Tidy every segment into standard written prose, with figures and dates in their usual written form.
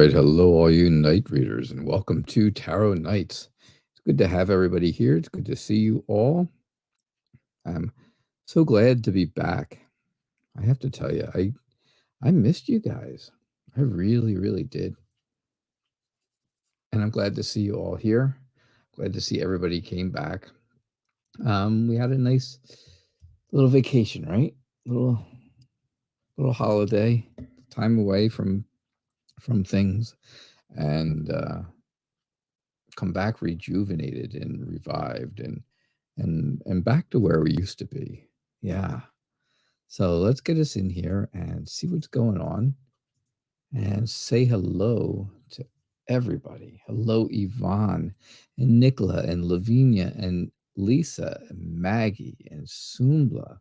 right, hello, all you night readers, and welcome to Tarot Nights. It's good to have everybody here. It's good to see you all. I'm so glad to be back. I have to tell you, I missed you guys. I really, really did. And I'm glad to see you all here. Glad to see everybody came back. We had a nice little vacation, right? Little holiday, time away from things, and come back rejuvenated and revived and back to where we used to be. Yeah. So let's get us in here and see what's going on and say hello to everybody. Hello, Yvonne and Nicola and Lavinia and Lisa and Maggie and Sumbla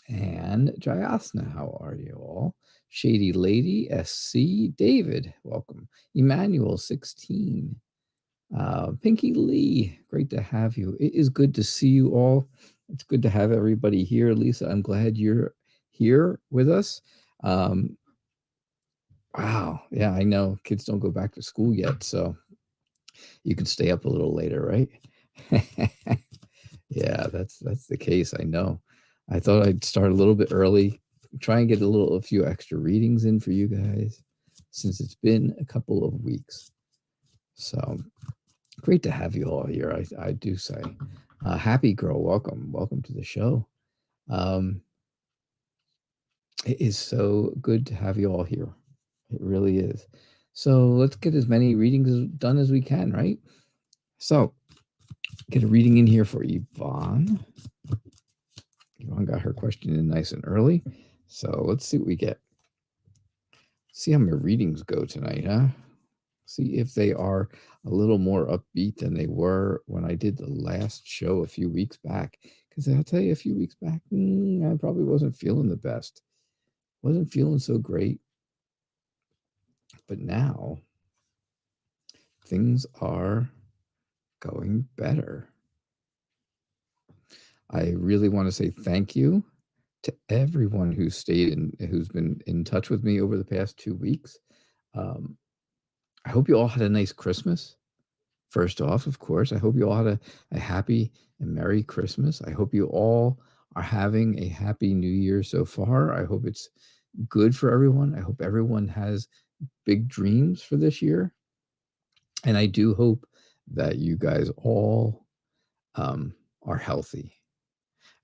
and Jayasna. How are you all? Shady Lady, SC, David, welcome. Emmanuel, 16. Pinky Lee, great to have you. It is good to see you all. It's good to have everybody here. Lisa, I'm glad you're here with us. Wow. Yeah, I know kids don't go back to school yet, so you can stay up a little later, right? Yeah, that's the case. I know. I thought I'd start a little bit early, try and get a few extra readings in for you guys since it's been a couple of weeks. So great to have you all here, I do say. Happy Girl, welcome to the show. It is so good to have you all here. It really is. So let's get as many readings done as we can, right? So get a reading in here for Yvonne. Yvonne got her question in nice and early. So let's see what we get. See how my readings go tonight, huh? See if they are a little more upbeat than they were when I did the last show a few weeks back. Because I'll tell you, a few weeks back, I probably wasn't feeling the best. Wasn't feeling so great. But now, things are going better. I really want to say thank you to everyone who stayed and who's been in touch with me over the past 2 weeks. I hope you all had a nice Christmas. First off, of course, I hope you all had a happy and Merry Christmas. I hope you all are having a happy New Year so far. I hope it's good for everyone. I hope everyone has big dreams for this year. And I do hope that you guys all are healthy.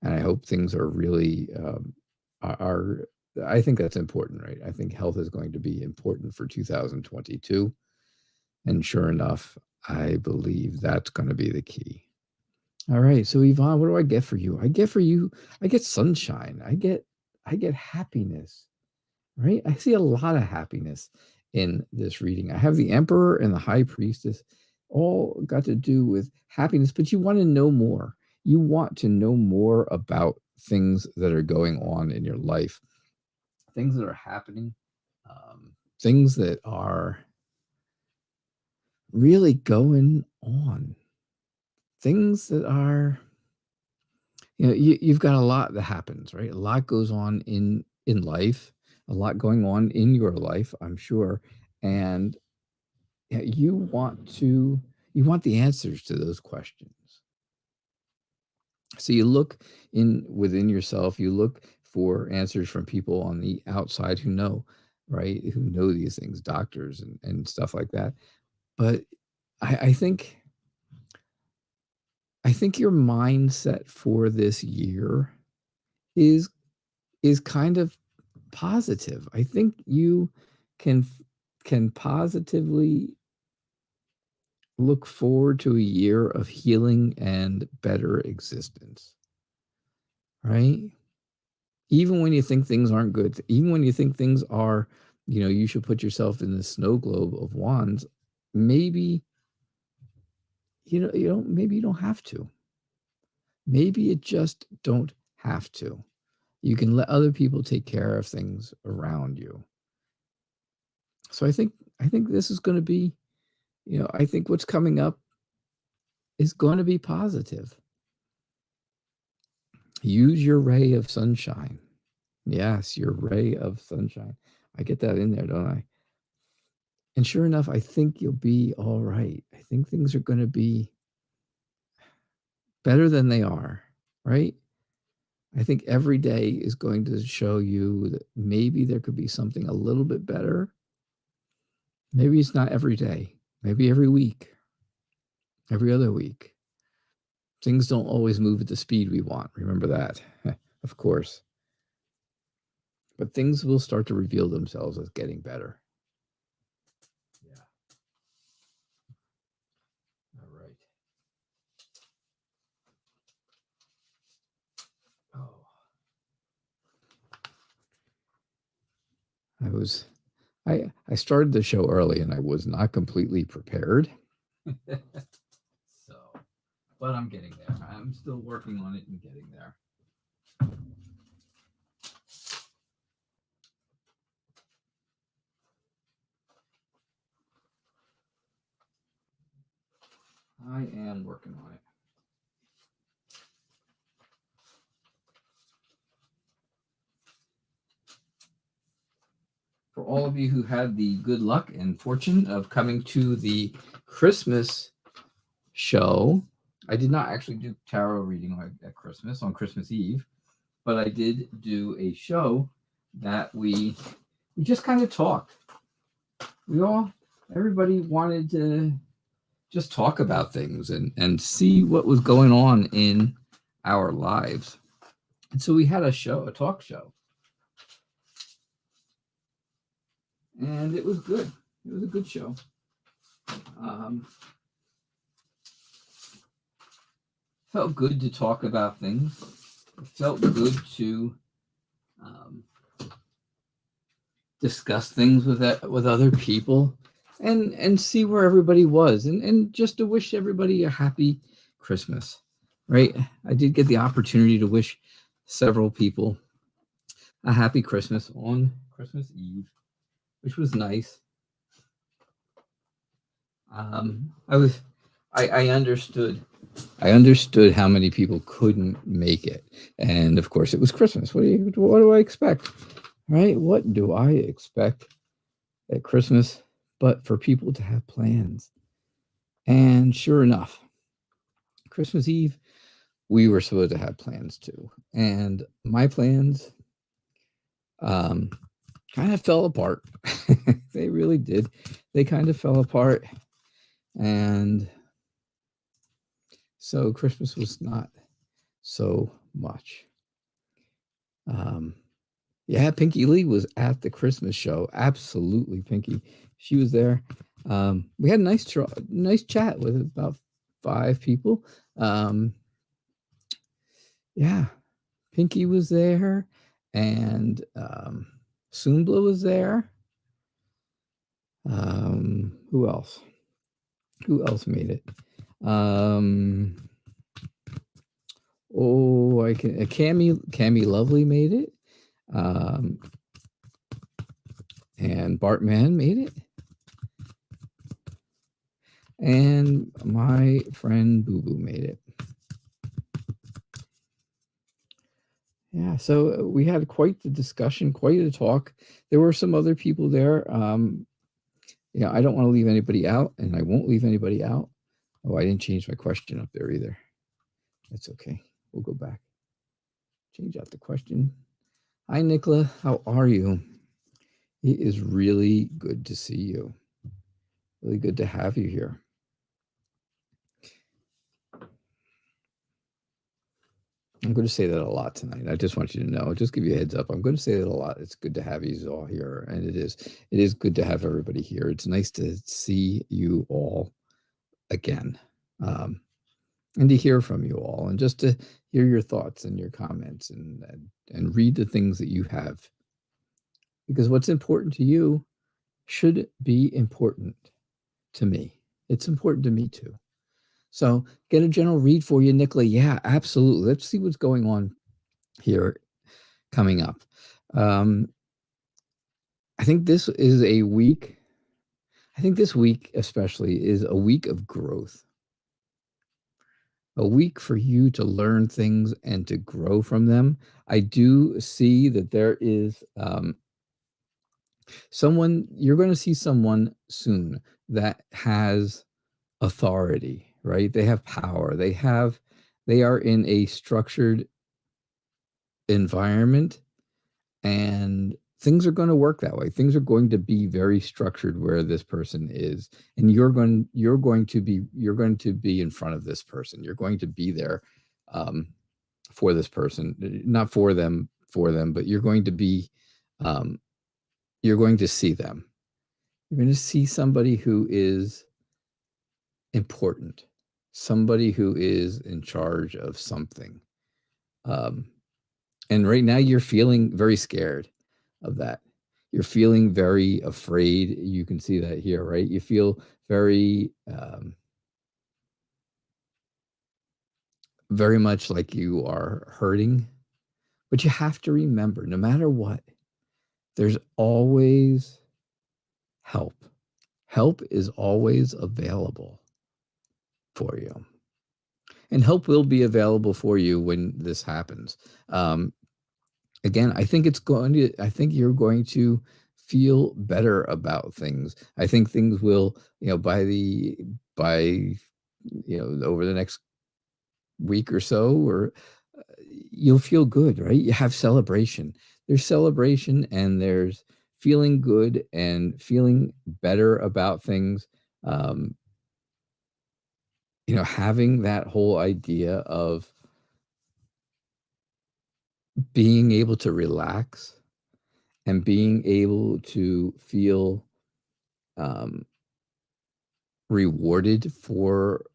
And I hope things are really, I think that's important, right? I think health is going to be important for 2022. And sure enough, I believe that's going to be the key. All right. So Yvonne, what do I get for you? I get sunshine. I get happiness, right? I see a lot of happiness in this reading. I have the Emperor and the High Priestess all got to do with happiness, but you want to know more. You want to know more about things that are going on in your life, things that are happening, things that are really going on, things that are, you've got a lot that happens, right? A lot goes on in life, a lot going on in your life, I'm sure. And you want the answers to those questions. So you look within yourself, you look for answers from people on the outside who know, right? Who know these things, doctors and stuff like that. But I think your mindset for this year is kind of positive. I think you can positively look forward to a year of healing and better existence, right? Even when you think things aren't good, even when you think things are, you should put yourself in the snow globe of wands, maybe, maybe you don't have to. Maybe you just don't have to. You can let other people take care of things around you. So I think this is going to be, I think what's coming up is going to be positive. Use your ray of sunshine. Yes, your ray of sunshine. I get that in there, don't I? And sure enough, I think you'll be all right. I think things are going to be better than they are, right? I think every day is going to show you that maybe there could be something a little bit better. Maybe it's not every day, maybe every week, every other week. Things don't always move at the speed we want. Remember that, of course. But things will start to reveal themselves as getting better. Yeah. All right. Oh. I started the show early and I was not completely prepared. So, but I'm getting there. I'm still working on it and getting there. I am working on it. For all of you who had the good luck and fortune of coming to the Christmas show, I did not actually do tarot reading at Christmas, on Christmas Eve, but I did do a show that we just kind of talked. Everybody wanted to just talk about things and see what was going on in our lives. And so we had a talk show. And it was good. It was a good show. Felt good to talk about things. It felt good to discuss things with other people and see where everybody was and just to wish everybody a happy Christmas, right? I did get the opportunity to wish several people a happy Christmas on Christmas Eve, which was nice. I understood how many people couldn't make it, and of course it was Christmas. What do I expect, right? What do I expect at Christmas but for people to have plans? And sure enough, Christmas Eve we were supposed to have plans too, and my plans kind of fell apart. They really did. They kind of fell apart, and so Christmas was not so much. Yeah, Pinky Lee was at the Christmas show. Absolutely, Pinky. She was there. We had a nice chat with about 5 people. Yeah, Pinky was there, and Sumbla was there. Who else? Who else made it? Cammy Lovely made it. And Bartman made it. And my friend Boo Boo made it. Yeah, so we had quite the discussion, quite a talk. There were some other people there. Yeah, I don't want to leave anybody out, and I won't leave anybody out. Oh, I didn't change my question up there either. That's okay. We'll go back. Change out the question. Hi, Nicola. How are you? It is really good to see you. Really good to have you here. I'm going to say that a lot tonight. I just want you to know. Just give you a heads up. I'm going to say that a lot. It's good to have you all here, and it is good to have everybody here. It's nice to see you all again, and to hear from you all, and just to hear your thoughts and your comments, and read the things that you have. Because what's important to you should be important to me. It's important to me too. So get a general read for you, Nicola. Yeah, absolutely. Let's see what's going on here coming up. I think this is a week. I think this week especially is a week of growth. A week for you to learn things and to grow from them. I do see that there is You're going to see someone soon that has authority, right? They have power. They are in a structured environment, and things are going to work that way. Things are going to be very structured where this person is, and you're going to be in front of this person. You're going to be there for this person, not for them, but you're going to be you're going to see them. You're going to see somebody who is important, somebody who is in charge of something. And right now you're feeling very scared of that. You're feeling very afraid. You can see that here, right? You feel very, very much like you are hurting. But you have to remember, no matter what, there's always help. Help is always available for you. And help will be available for you when this happens. Again, I think you're going to feel better about things. I think things will, over the next week or so, or you'll feel good, right? You have celebration. There's celebration, and there's feeling good and feeling better about things. Having that whole idea of being able to relax and being able to feel rewarded for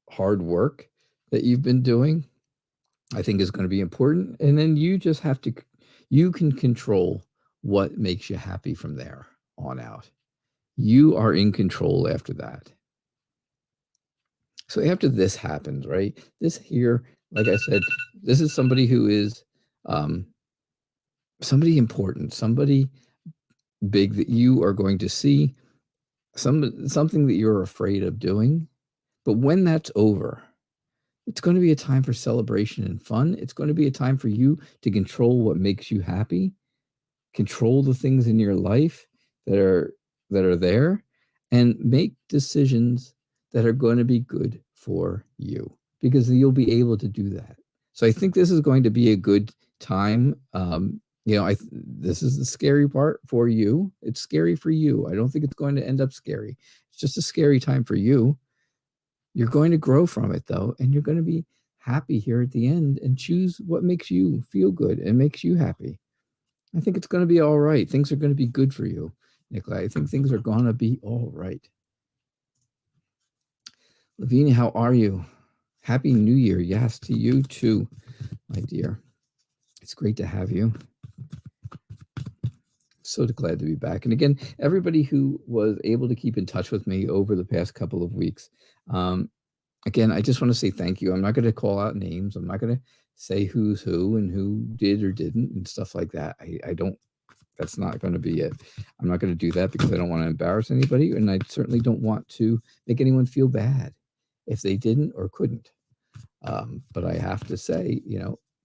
hard work that you've been doing, I think is going to be important. And then you just have to, you can control what makes you happy from there on out. You are in control after that. So after this happens, right? This here, like I said, this is somebody who is somebody important, somebody big that you are going to see, something that you're afraid of doing. But when that's over, it's going to be a time for celebration and fun. It's going to be a time for you to control what makes you happy, control the things in your life that are there, and make decisions that are going to be good for you, because you'll be able to do that. So I think this is going to be a good time. This is the scary part for you. It's scary for you. I don't think it's going to end up scary. It's just a scary time for you. You're going to grow from it, though, and you're going to be happy here at the end and choose what makes you feel good and makes you happy. I think it's going to be all right. Things are going to be good for you, Nikolai. I think things are going to be all right. Lavinia, how are you? Happy New Year. Yes, to you too, my dear. It's great to have you. So glad to be back. And again, everybody who was able to keep in touch with me over the past couple of weeks, again, I just want to say thank you. I'm not going to call out names. I'm not going to say who's who and who did or didn't and stuff like that. I don't, that's not going to be it. I'm not going to do that because I don't want to embarrass anybody. And I certainly don't want to make anyone feel bad if they didn't or couldn't. But I have to say,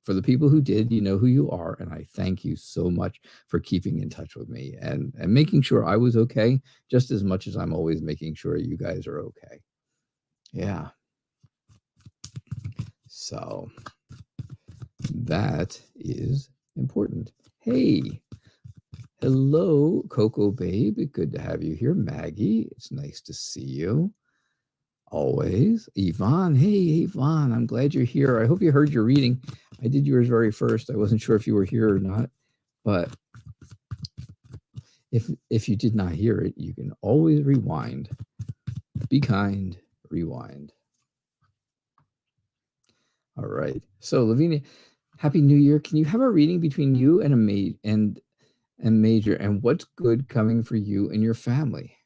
for the people who did, you know who you are. And I thank you so much for keeping in touch with me and making sure I was okay, just as much as I'm always making sure you guys are okay. Yeah. So that is important. Hey, hello, Coco Babe. Good to have you here. Maggie, it's nice to see you. Always. Yvonne, hey, Yvonne, I'm glad you're here. I hope you heard your reading. I did yours very first. I wasn't sure if you were here or not, but if you did not hear it, you can always rewind. Be kind, rewind. All right. So, Lavinia, Happy New Year. Can you have a reading between you and a major, and what's good coming for you and your family?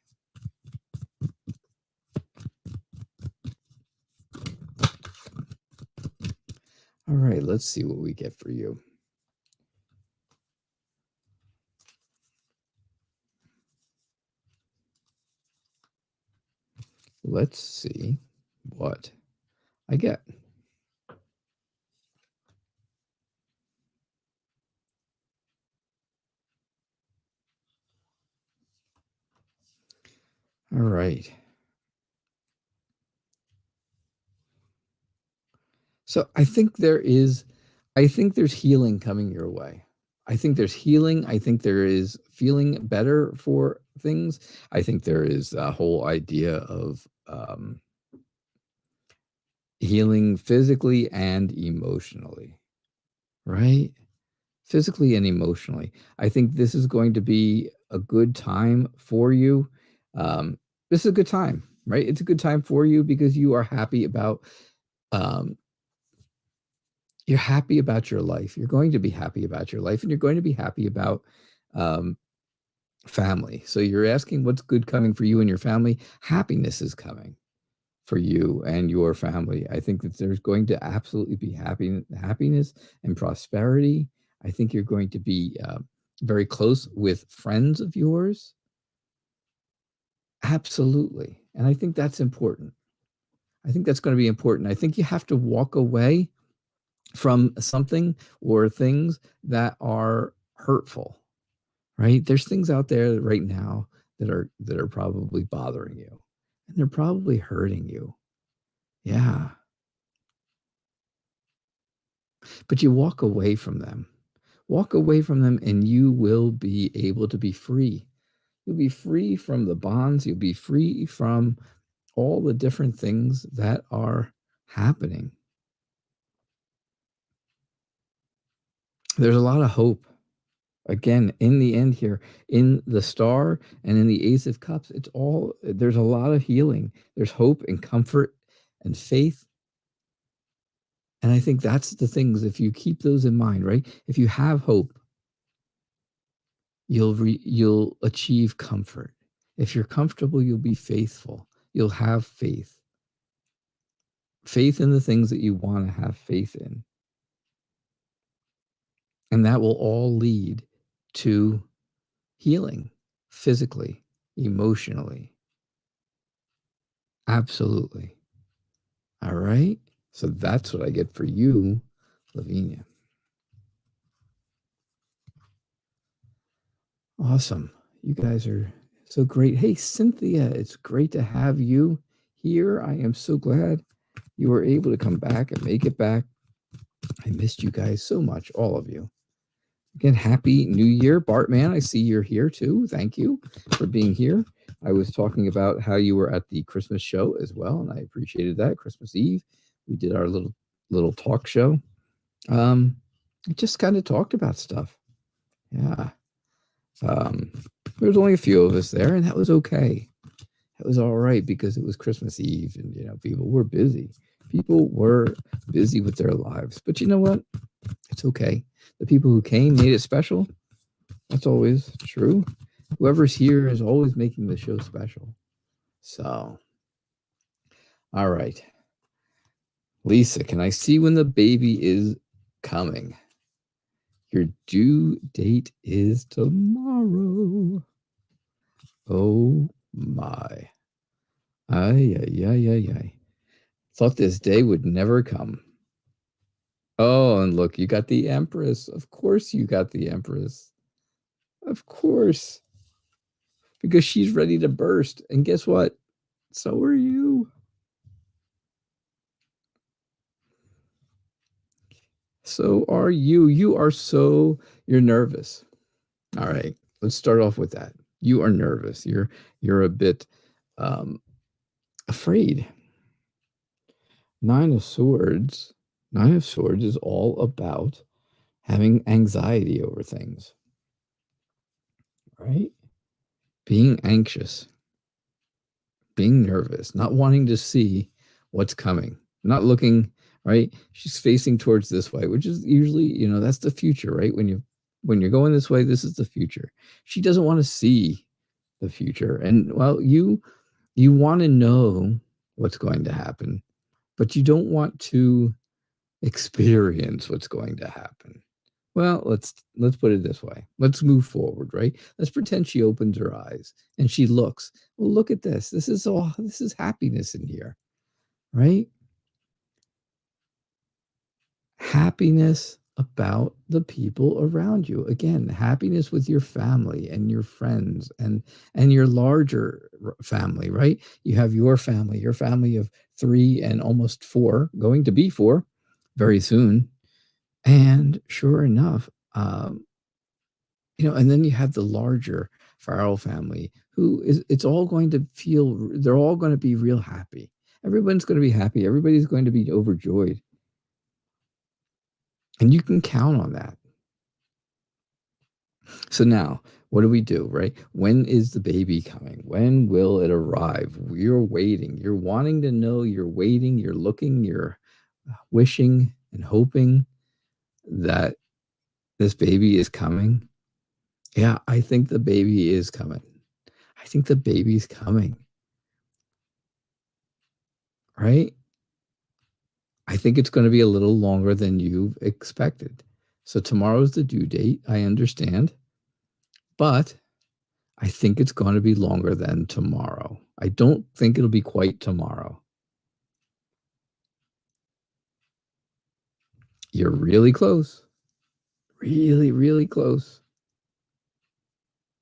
All right, let's see what we get for you. Let's see what I get. All right. So I think there's healing coming your way. I think there's healing. I think there is feeling better for things. I think there is a whole idea of healing physically and emotionally, right? Physically and emotionally. I think this is going to be a good time for you. This is a good time, right? It's a good time for you because you are happy about um, you're happy about your life. You're going to be happy about your life, and you're going to be happy about um, family. So you're asking what's good coming for you and your family. Happiness is coming for you and your family. I think that there's going to absolutely be happiness and prosperity. I think you're going to be very close with friends of yours. Absolutely. And I think that's important. I think that's going to be important. I think you have to walk away from something or things that are hurtful, right? There's things out there right now that are probably bothering you, and they're probably hurting you. Yeah. But you walk away from them. Walk away from them and you will be able to be free. You'll be free from the bonds. You'll be free from all the different things that are happening. There's a lot of hope. Again, in the end here, in the star and in the Ace of Cups, there's a lot of healing. There's hope and comfort and faith. And I think that's the things, if you keep those in mind, right? If you have hope, you'll achieve comfort. If you're comfortable, you'll be faithful. You'll have faith. Faith in the things that you want to have faith in. And that will all lead to healing physically, emotionally. Absolutely. All right. So that's what I get for you, Lavinia. Awesome. You guys are so great. Hey, Cynthia, it's great to have you here. I am so glad you were able to come back and make it back. I missed you guys so much, all of you. Again, Happy New Year. Bartman, I see you're here too. Thank you for being here. I was talking about how you were at the Christmas show as well, and I appreciated that. Christmas Eve, we did our little talk show. We just kind of talked about stuff. Yeah. There was only a few of us there, and that was okay. That was all right because it was Christmas Eve, and people were busy. People were busy with their lives. But you know what? It's okay. The people who came made it special. That's always true. Whoever's here is always making the show special. So, all right. Lisa, can I see when the baby is coming? Your due date is tomorrow. Oh my. Ay, ay, ay, ay, ay. Thought this day would never come. Oh, and look, you got the Empress. Of course you got the Empress. Of course. Because she's ready to burst. And guess what? So are you. So are you. You're nervous. All right. Let's start off with that. You are nervous. You're a bit afraid. Nine of Swords. Nine of Swords is all about having anxiety over things. Right? Being anxious. Being nervous, not wanting to see what's coming, not looking, right? She's facing towards this way, which is usually, that's the future, right? When you're going this way, this is the future. She doesn't want to see the future. And well, you want to know what's going to happen, but you don't want to experience what's going to happen. Well, let's put it this way. Let's move forward, right? Let's pretend she opens her eyes and she looks. Well, look at this. This is happiness in here, right? Happiness, about the people around you. Again, happiness with your family and your friends and your larger family, right? You have your family of 3 and almost 4, going to be 4 very soon. And sure enough, and then you have the larger Farrell family, who is, it's all going to feel, they're all going to be real happy. Everyone's going to be happy. Everybody's going to be overjoyed. And you can count on that. So now, what do we do, right? When is the baby coming? When will it arrive? You're waiting. You're wanting to know. You're waiting. You're looking. You're wishing and hoping that this baby is coming. Yeah, I think the baby is coming. I think the baby's coming. Right? I think it's going to be a little longer than you've expected. So tomorrow's the due date. I understand. But I think it's going to be longer than tomorrow. I don't think it'll be quite tomorrow. You're really close. Really, really close.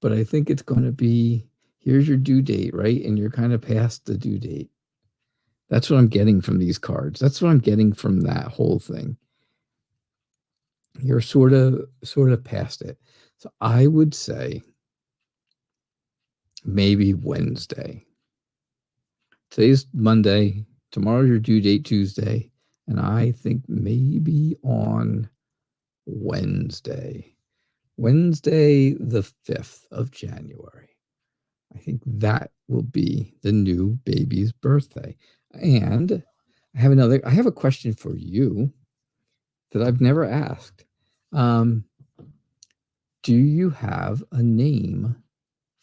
But I think it's going to be, here's your due date, right? And you're kind of past the due date. That's what I'm getting from these cards. That's what I'm getting from that whole thing. You're sort of past it. So I would say maybe Wednesday. Today's Monday. Tomorrow's your due date, Tuesday. And I think maybe on Wednesday the 5th of January. I think that will be the new baby's birthday. And I have a question for you that I've never asked. Do you have a name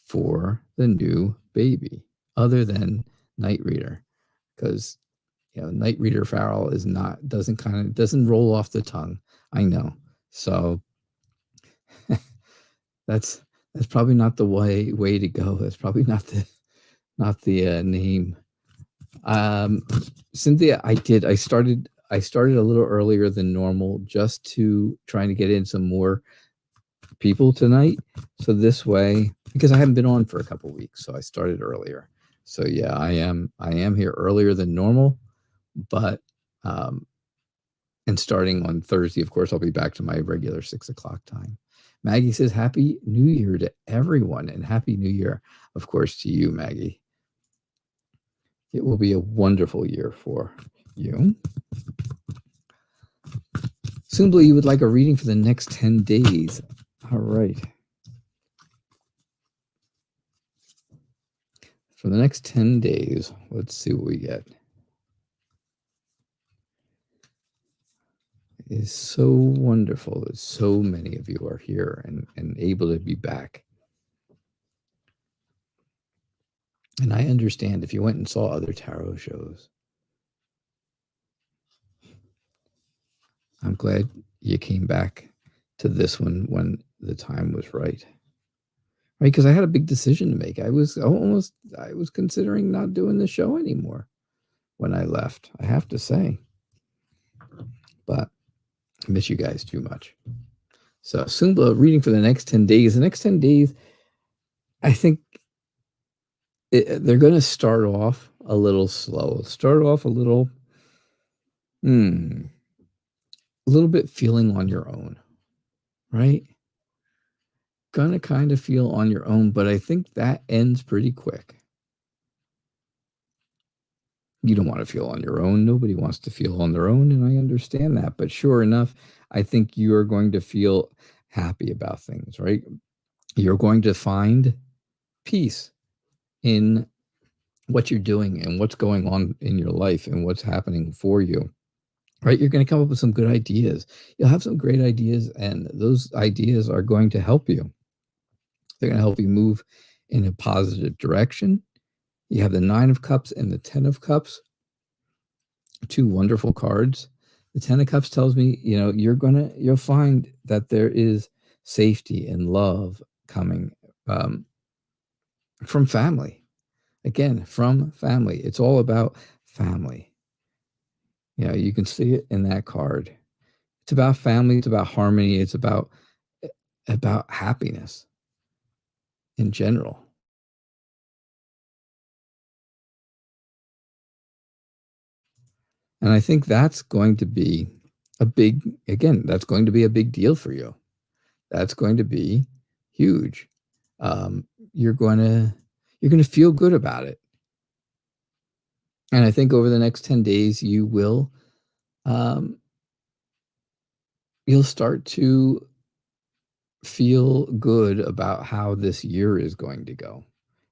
for the new baby other than Night Reader? Because Night Reader Farrell doesn't roll off the tongue. I know. So that's probably not the way to go. That's probably not the name. Cynthia, I started a little earlier than normal, just to trying to get in some more people tonight. So this way, because I haven't been on for a couple of weeks, so I started earlier. So yeah, I am here earlier than normal, but and starting on Thursday, of course, I'll be back to my regular 6 o'clock time. Maggie says, Happy New Year to everyone, and Happy New Year, of course, to you, Maggie. It will be a wonderful year for you. Simply, you would like a reading for the next 10 days. All right. For the next 10 days, let's see what we get. It is so wonderful that so many of you are here and able to be back. And I understand if you went and saw other tarot shows. I'm glad you came back to this one when the time was right. Right? Because I had a big decision to make. I was considering not doing the show anymore when I left, I have to say. But I miss you guys too much. So Sumba reading for the next 10 days. The next 10 days, I think they're going to start off a little slow. Start off a little bit feeling on your own, right? Gonna kind of feel on your own, but I think that ends pretty quick. You don't want to feel on your own. Nobody wants to feel on their own, and I understand that. But sure enough, I think you are going to feel happy about things, right? You're going to find peace in what you're doing and what's going on in your life and what's happening for you, right? You're going to come up with some good ideas. You'll have some great ideas, and those ideas are going to help you. They're going to help you move in a positive direction. You have the 9 of Cups and the 10 of Cups, 2 wonderful cards. The 10 of Cups tells me, you'll find that there is safety and love coming from family. Again, from family. It's all about family. You can see it in that card. It's about family. It's about harmony. It's about happiness in general. And I think that's going to be that's going to be a big deal for you. That's going to be huge. You're going to feel good about it. And I think over the next 10 days, you'll start to feel good about how this year is going to go,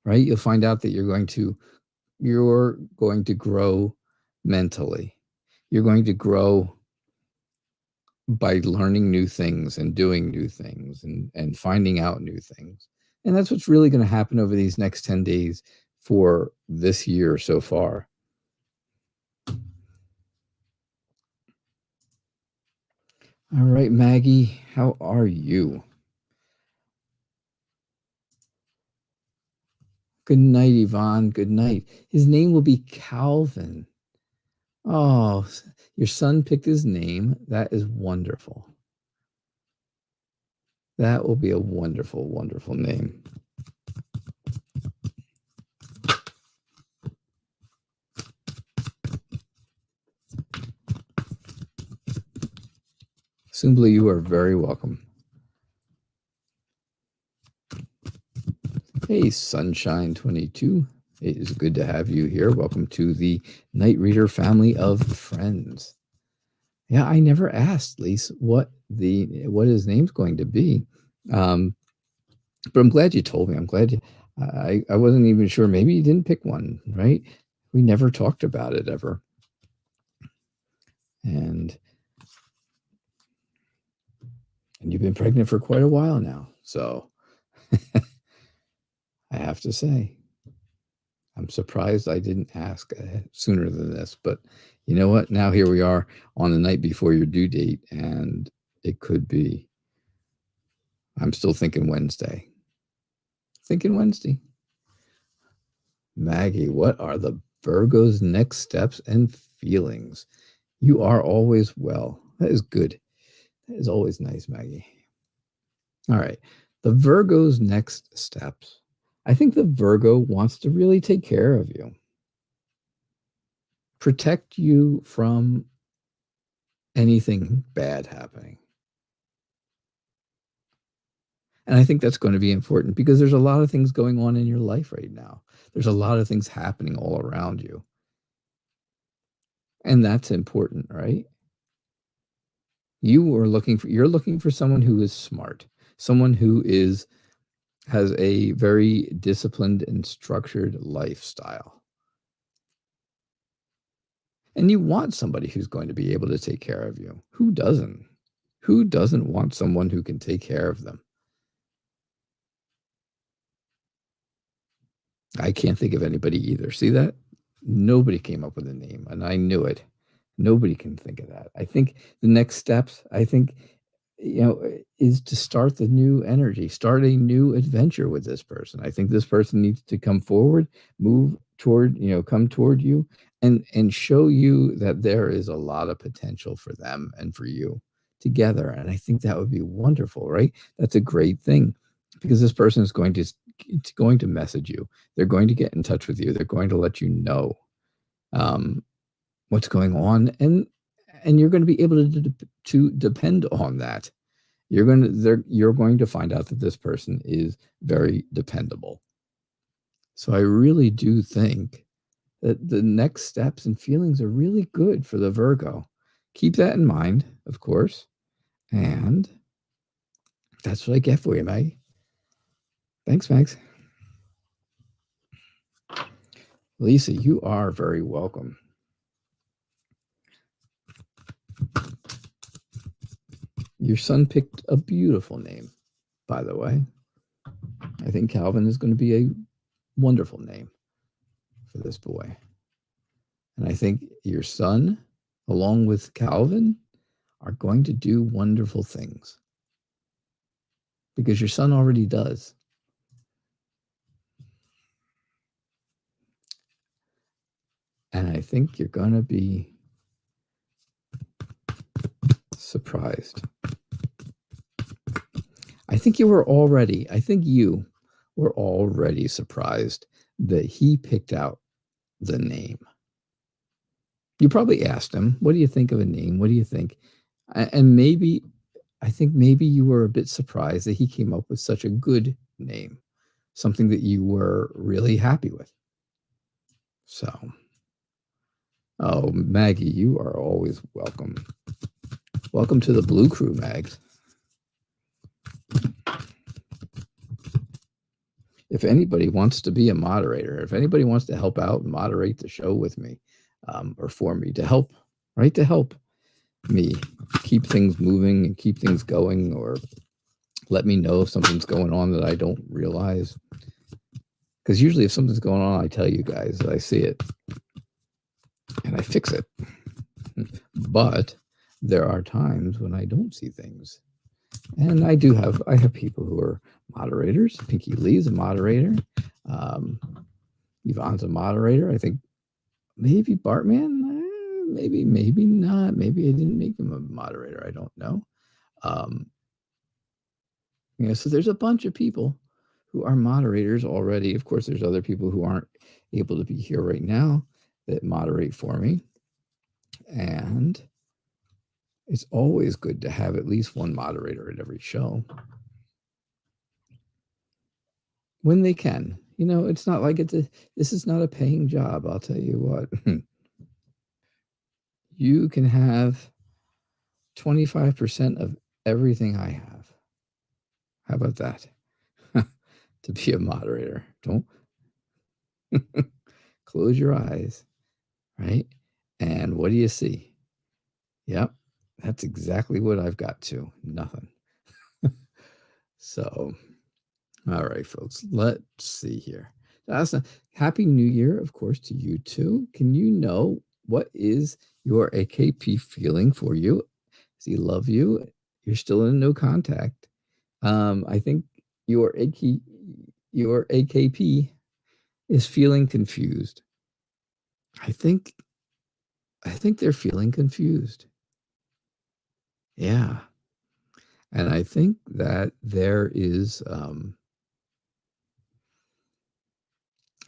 right? You'll find out that you're going to grow mentally. You're going to grow by learning new things and doing new things and finding out new things. And that's what's really going to happen over these next 10 days for this year so far. All right, Maggie, how are you? Good night, Yvonne. Good night. His name will be Calvin. Oh, your son picked his name. That is wonderful. That will be a wonderful, wonderful name. Simply, you are very welcome. Hey, Sunshine22. It is good to have you here. Welcome to the Night Reader family of friends. Yeah, I never asked Lise what his name's going to be. But I'm glad you told me. I'm glad I wasn't even sure. Maybe you didn't pick one, right? We never talked about it ever. And you've been pregnant for quite a while now. So I have to say, I'm surprised I didn't ask sooner than this. But you know what? Now here we are on the night before your due date, and it could be. I'm still thinking Wednesday. Maggie, what are the Virgo's next steps and feelings? You are always well. That is good. That is always nice, Maggie. All right. The Virgo's next steps. I think the Virgo wants to really take care of you, protect you from anything bad happening. And I think that's going to be important because there's a lot of things going on in your life right now. There's a lot of things happening all around you. And that's important, right? You're looking for someone who is smart, someone who has a very disciplined and structured lifestyle. And you want somebody who's going to be able to take care of you. Who doesn't? Who doesn't want someone who can take care of them? I can't think of anybody either. See that? Nobody came up with a name, and I knew it. Nobody can think of that. I think the next steps, is to start the new energy, start a new adventure with this person. I think this person needs to come forward, come toward you and show you that there is a lot of potential for them and for you together. And I think that would be wonderful, right? That's a great thing because this person is going to message you. They're going to get in touch with you. They're going to let you know what's going on, and you're going to be able to depend on that. You're going to find out that this person is very dependable. So I really do think that the next steps and feelings are really good for the Virgo. Keep that in mind, of course. And that's what I get for you, Maggie. Thanks, Max. Lisa, you are very welcome. Your son picked a beautiful name, by the way. I think Calvin is going to be a wonderful name for this boy. And I think your son, along with Calvin, are going to do wonderful things. Because your son already does. And I think you're going to be surprised. I think you were already surprised that he picked out the name. You probably asked him, what do you think of a name? What do you think? And I think maybe you were a bit surprised that he came up with such a good name, something that you were really happy with. So, oh, Maggie, you are always welcome. Welcome to the Blue Crew, Mags. If anybody wants to be a moderator, if anybody wants to help out and moderate the show with me, or for me to help, right? To help me keep things moving and keep things going, or let me know if something's going on that I don't realize. Because usually if something's going on, I tell you guys that I see it and I fix it. But there are times when I don't see things. And I have people who are moderators. Pinky Lee's a moderator. Yvonne's a moderator. I think maybe Bartman, maybe not. Maybe I didn't make him a moderator. I don't know. So there's a bunch of people who are moderators already. Of course, there's other people who aren't able to be here right now that moderate for me. And it's always good to have at least one moderator at every show when they can. It's not like this is not a paying job. I'll tell you what. You can have 25% of everything I have. How about that? To be a moderator. Don't close your eyes, right? And what do you see? Yep, that's exactly what I've got too. Nothing. So, all right, folks, let's see here. Happy New Year, of course, to you too. Can you know what is your AKP feeling for you? Does he love you? You're still in no contact. I think your AKP is feeling confused. I think they're feeling confused. Yeah. And I think that there is,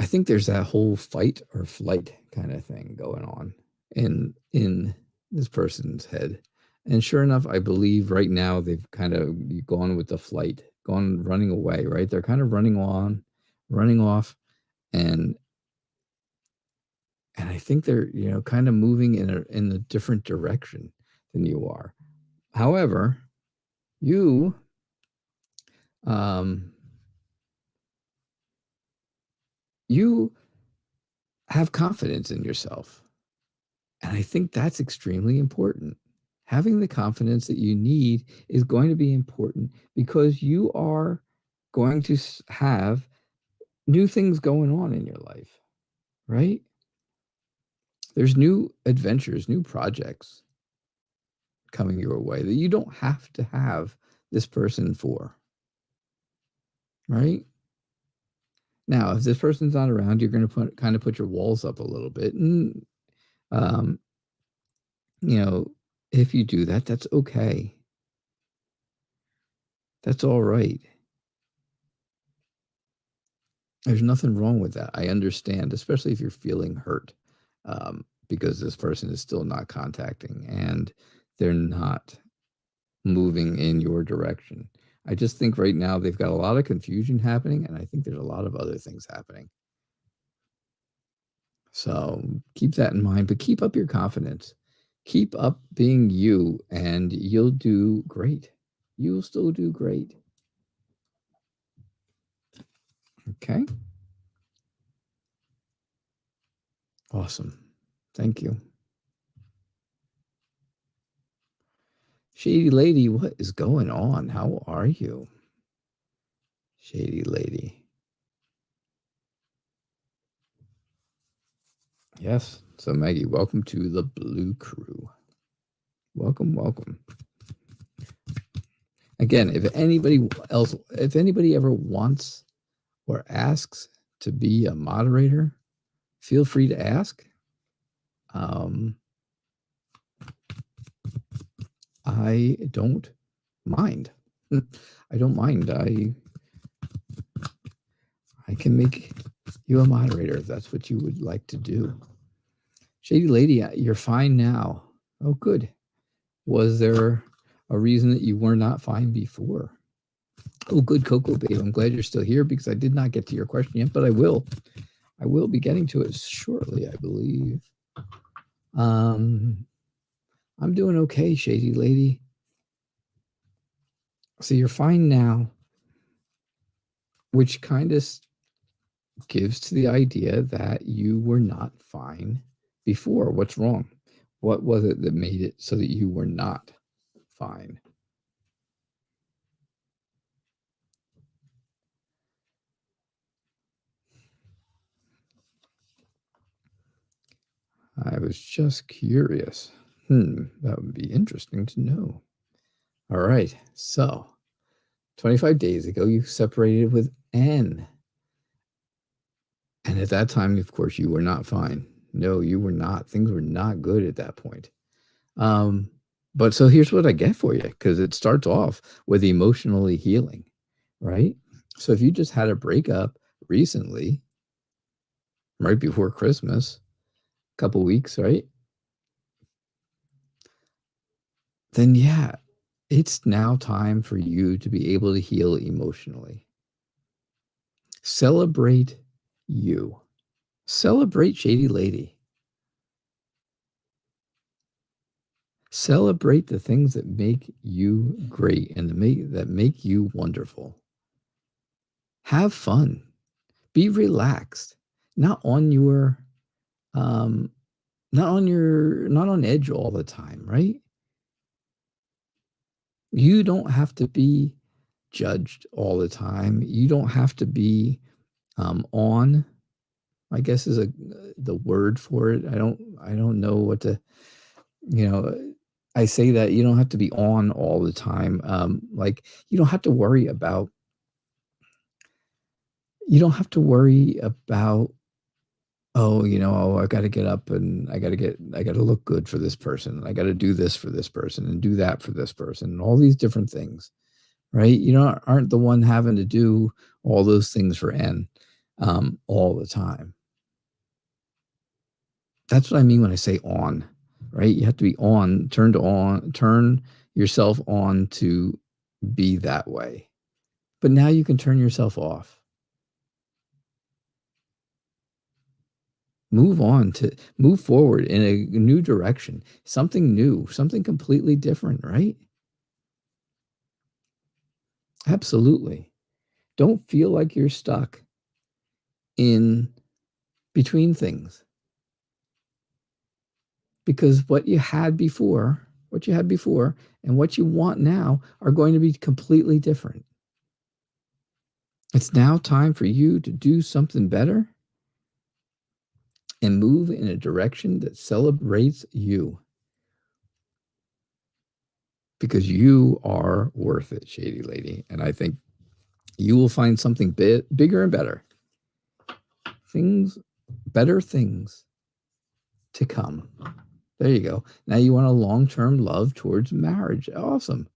I think there's that whole fight or flight kind of thing going on in this person's head. And sure enough, I believe right now they've kind of gone with the flight, running away, right? They're kind of running off, and I think they're, kind of moving in a different direction than you are. However, you have confidence in yourself. And I think that's extremely important. Having the confidence that you need is going to be important because you are going to have new things going on in your life, right? There's new adventures, new projects coming your way that you don't have to have this person for, right? Now, if this person's not around, you're going to kind of put your walls up a little bit. And, if you do that, that's okay. That's all right. There's nothing wrong with that. I understand, especially if you're feeling hurt because this person is still not contacting and they're not moving in your direction. I just think right now they've got a lot of confusion happening, and I think there's a lot of other things happening. So keep that in mind, but keep up your confidence. Keep up being you, and you'll do great. You'll still do great. Okay. Awesome. Thank you. Shady Lady, what is going on? How are you? Shady Lady. Yes. So Maggie, welcome to the Blue Crew. Welcome, welcome. Again, if anybody ever wants or asks to be a moderator, feel free to ask. I don't mind. I don't mind. I can make you a moderator if that's what you would like to do. Shady Lady, you're fine now. Oh, good. Was there a reason that you were not fine before? Oh, good, Coco Babe. I'm glad you're still here because I did not get to your question yet, but I will. I will be getting to it shortly, I believe. I'm doing okay, Shady Lady. So you're fine now, which kind of gives to the idea that you were not fine before. What's wrong? What was it that made it so that you were not fine? I was just curious. That would be interesting to know. All right, so 25 days ago, you separated with N. And at that time, of course, you were not fine. No, you were not. Things were not good at that point. But so here's what I get for you, because it starts off with emotionally healing, right? So if you just had a breakup recently, right before Christmas, a couple weeks, right? Then yeah, it's now time for you to be able to heal emotionally. Celebrate you. Celebrate Shady Lady. Celebrate the things that make you great and that make you wonderful. Have fun. Be relaxed. Not on your not on edge all the time, right? You don't have to be judged all the time. You don't have to be on, I guess is the word for it. I don't know what to, I say that you don't have to be on all the time. Like you don't have to worry about I got to get up and I got to look good for this person. I got to do this for this person and do that for this person and all these different things, right? You aren't the one having to do all those things for N all the time. That's what I mean when I say on, right? You have to be turn yourself on to be that way. But now you can turn yourself off. Move forward in a new direction, something new, something completely different, right? Absolutely. Don't feel like you're stuck in between things, because what you had before and what you want now are going to be completely different. It's now time for you to do something better and move in a direction that celebrates you, because you are worth it, Shady Lady. And I think you will find something bigger and better. Better things to come. There you go. Now you want a long-term love towards marriage. Awesome.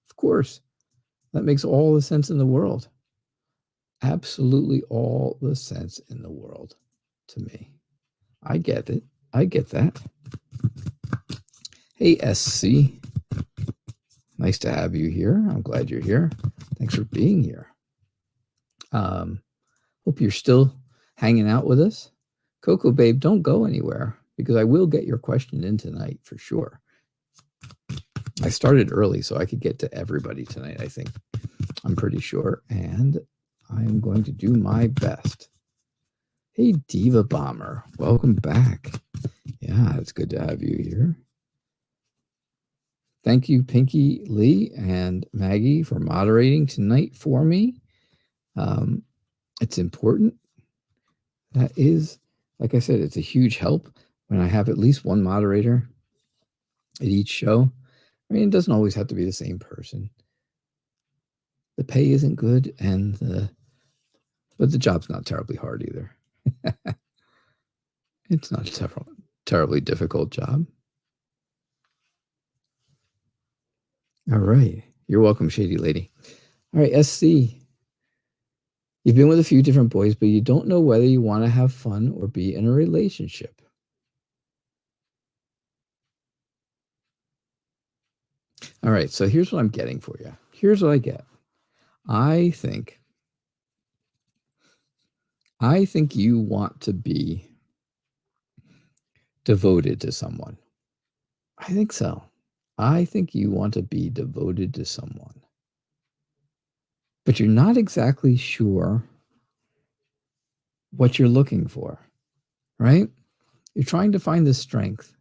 Of course. That makes all the sense in the world. Absolutely all the sense in the world to me. I get it. I get that. Hey, SC. Nice to have you here. I'm glad you're here. Thanks for being here. Hope you're still hanging out with us. Coco Babe, don't go anywhere because I will get your question in tonight for sure. I started early so I could get to everybody tonight, I think. I'm pretty sure. And I'm going to do my best. Hey, Diva Bomber. Welcome back. Yeah, it's good to have you here. Thank you, Pinky Lee and Maggie, for moderating tonight for me. It's important. That is, like I said, it's a huge help when I have at least one moderator at each show. I mean, it doesn't always have to be the same person. The pay isn't good, but the job's not terribly hard either. It's not a terribly difficult job. All right. You're welcome, Shady Lady. All right, SC. You've been with a few different boys, but you don't know whether you want to have fun or be in a relationship. All right, so here's what I'm getting for you. Here's what I get. I think you want to be devoted to someone. I think so. I think you want to be devoted to someone. But you're not exactly sure what you're looking for, right? You're trying to find the strength.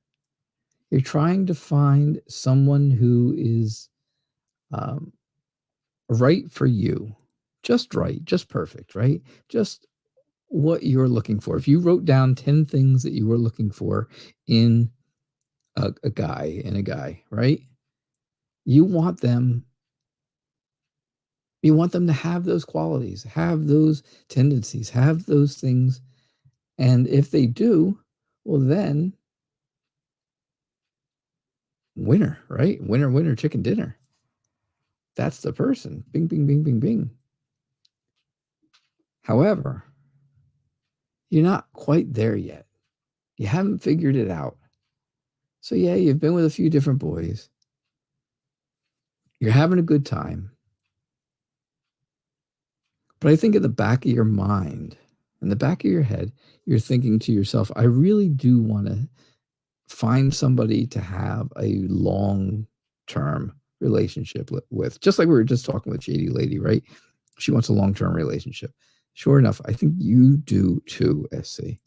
You're trying to find someone who is right for you, just right, just perfect, right? Just what you're looking for. If you wrote down 10 things that you were looking for in a guy, right? You want them to have those qualities, have those tendencies, have those things. And if they do, well, then winner, right? Winner, winner, chicken dinner. That's the person. Bing, bing, bing, bing, bing. However, you're not quite there yet. You haven't figured it out. So, yeah, you've been with a few different boys. You're having a good time. But I think at the back of your mind, in the back of your head, you're thinking to yourself, I really do want to find somebody to have a long-term relationship with. Just like we were just talking with Shady Lady, right? She wants a long-term relationship. Sure enough, I think you do too, SC.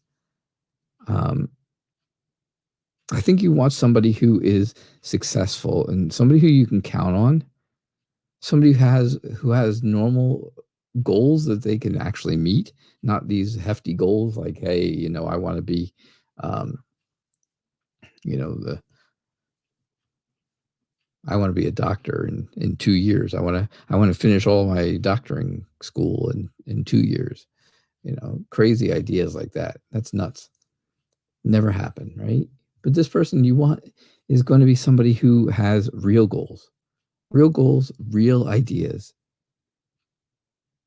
I think you want somebody who is successful and somebody who you can count on, somebody who has normal goals that they can actually meet, not these hefty goals like, hey, I want to be, I want to be a doctor in 2 years. I want to finish all my doctoring school in 2 years. Crazy ideas like that. That's nuts. Never happen, right? But this person you want is going to be somebody who has real goals, real ideas.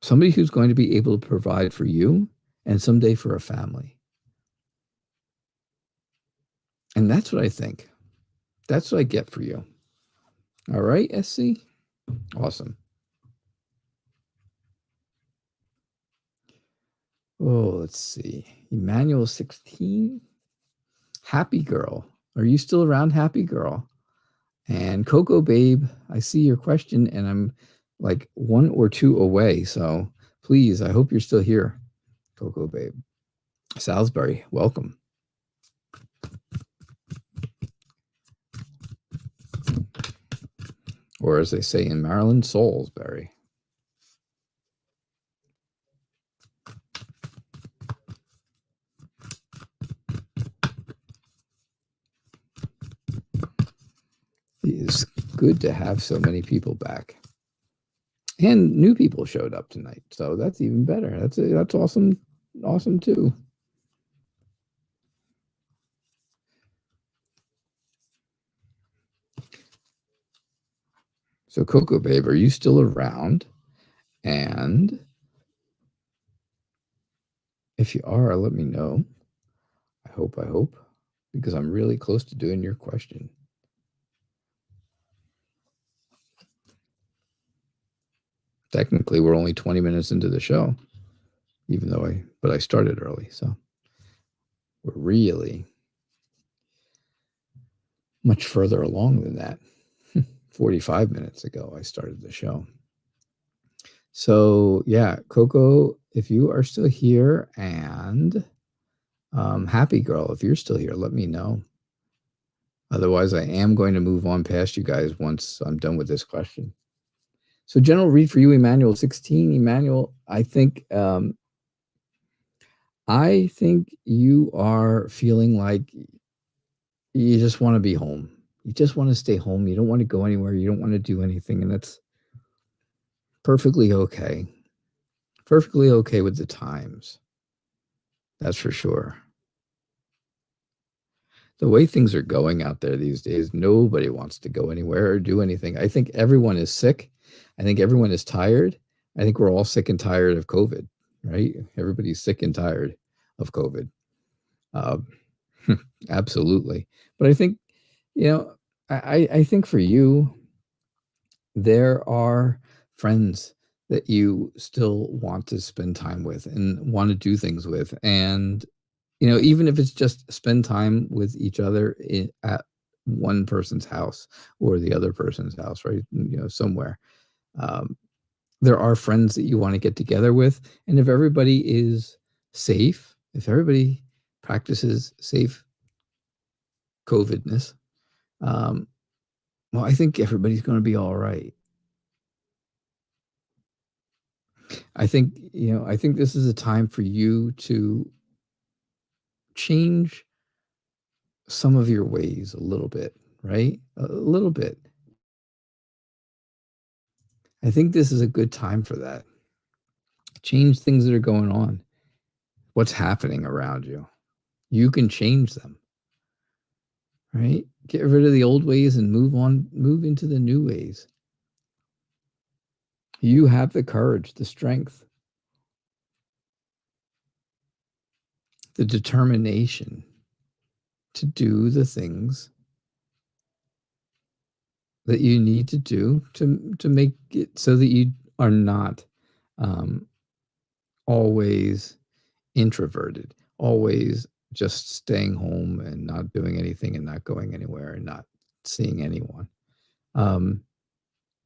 Somebody who's going to be able to provide for you and someday for a family. And that's what I think. That's what I get for you. All right, SC? Awesome. Oh, let's see. Emmanuel 16. Happy Girl. Are you still around, Happy Girl? And Coco Babe, I see your question and I'm like 1 or 2 away. So please, I hope you're still here, Coco Babe. Salisbury, welcome. Or as they say in Maryland, Salisbury. It is good to have so many people back. And new people showed up tonight, so that's even better. That's awesome too. So Coco Babe, are you still around? And if you are, let me know. I hope, because I'm really close to doing your question. Technically, we're only 20 minutes into the show, even though I started early, so we're really much further along than that. 45 minutes ago, I started the show. So yeah, Coco, if you are still here, and Happy Girl, if you're still here, let me know. Otherwise, I am going to move on past you guys once I'm done with this question. So general read for you, Emmanuel 16. Emmanuel, I think you are feeling like you just want to be home. You just want to stay home. You don't want to go anywhere. You don't want to do anything. And that's perfectly okay. Perfectly okay with the times. That's for sure. the way things are going out there these days, nobody wants to go anywhere or do anything. I think everyone is sick. I think everyone is tired. I think we're all sick and tired of COVID, right? Everybody's sick and tired of COVID. Uh, absolutely. But I think, I think for you, there are friends that you still want to spend time with and want to do things with. And, even if it's just spend time with each other at one person's house or the other person's house, right? Somewhere. Um, there are friends that you want to get together with. And if everybody is safe, if everybody practices safe COVIDness, well, I think everybody's going to be all right. I think this is a time for you to change some of your ways a little bit, right? A little bit. I think this is a good time for that. Change things that are going on. What's happening around you? You can change them, right? Get rid of the old ways and move into the new ways. You have the courage, the strength, the determination to do the things that you need to do to make it so that you are not always introverted, always just staying home and not doing anything and not going anywhere and not seeing anyone.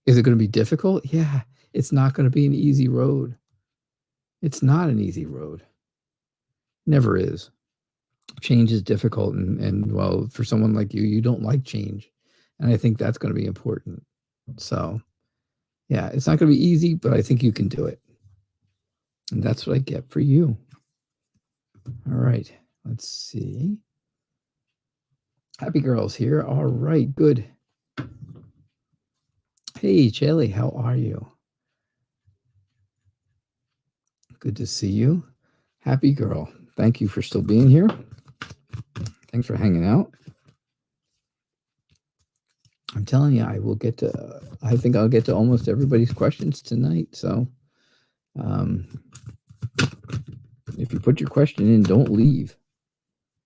Is it going to be difficult? Yeah, it's not going to be an easy road. It's not an easy road. Never is. Change is difficult. And well, for someone like you don't like change. And I think that's going to be important. So, yeah, it's not going to be easy, but I think you can do it. And that's what I get for you. All right, let's see. Happy girls here. All right, good. Hey, Chelly, how are you? Good to see you. Happy girl. Thank you for still being here. Thanks for hanging out. I'm telling you, I think I'll get to almost everybody's questions tonight. So if you put your question in, don't leave.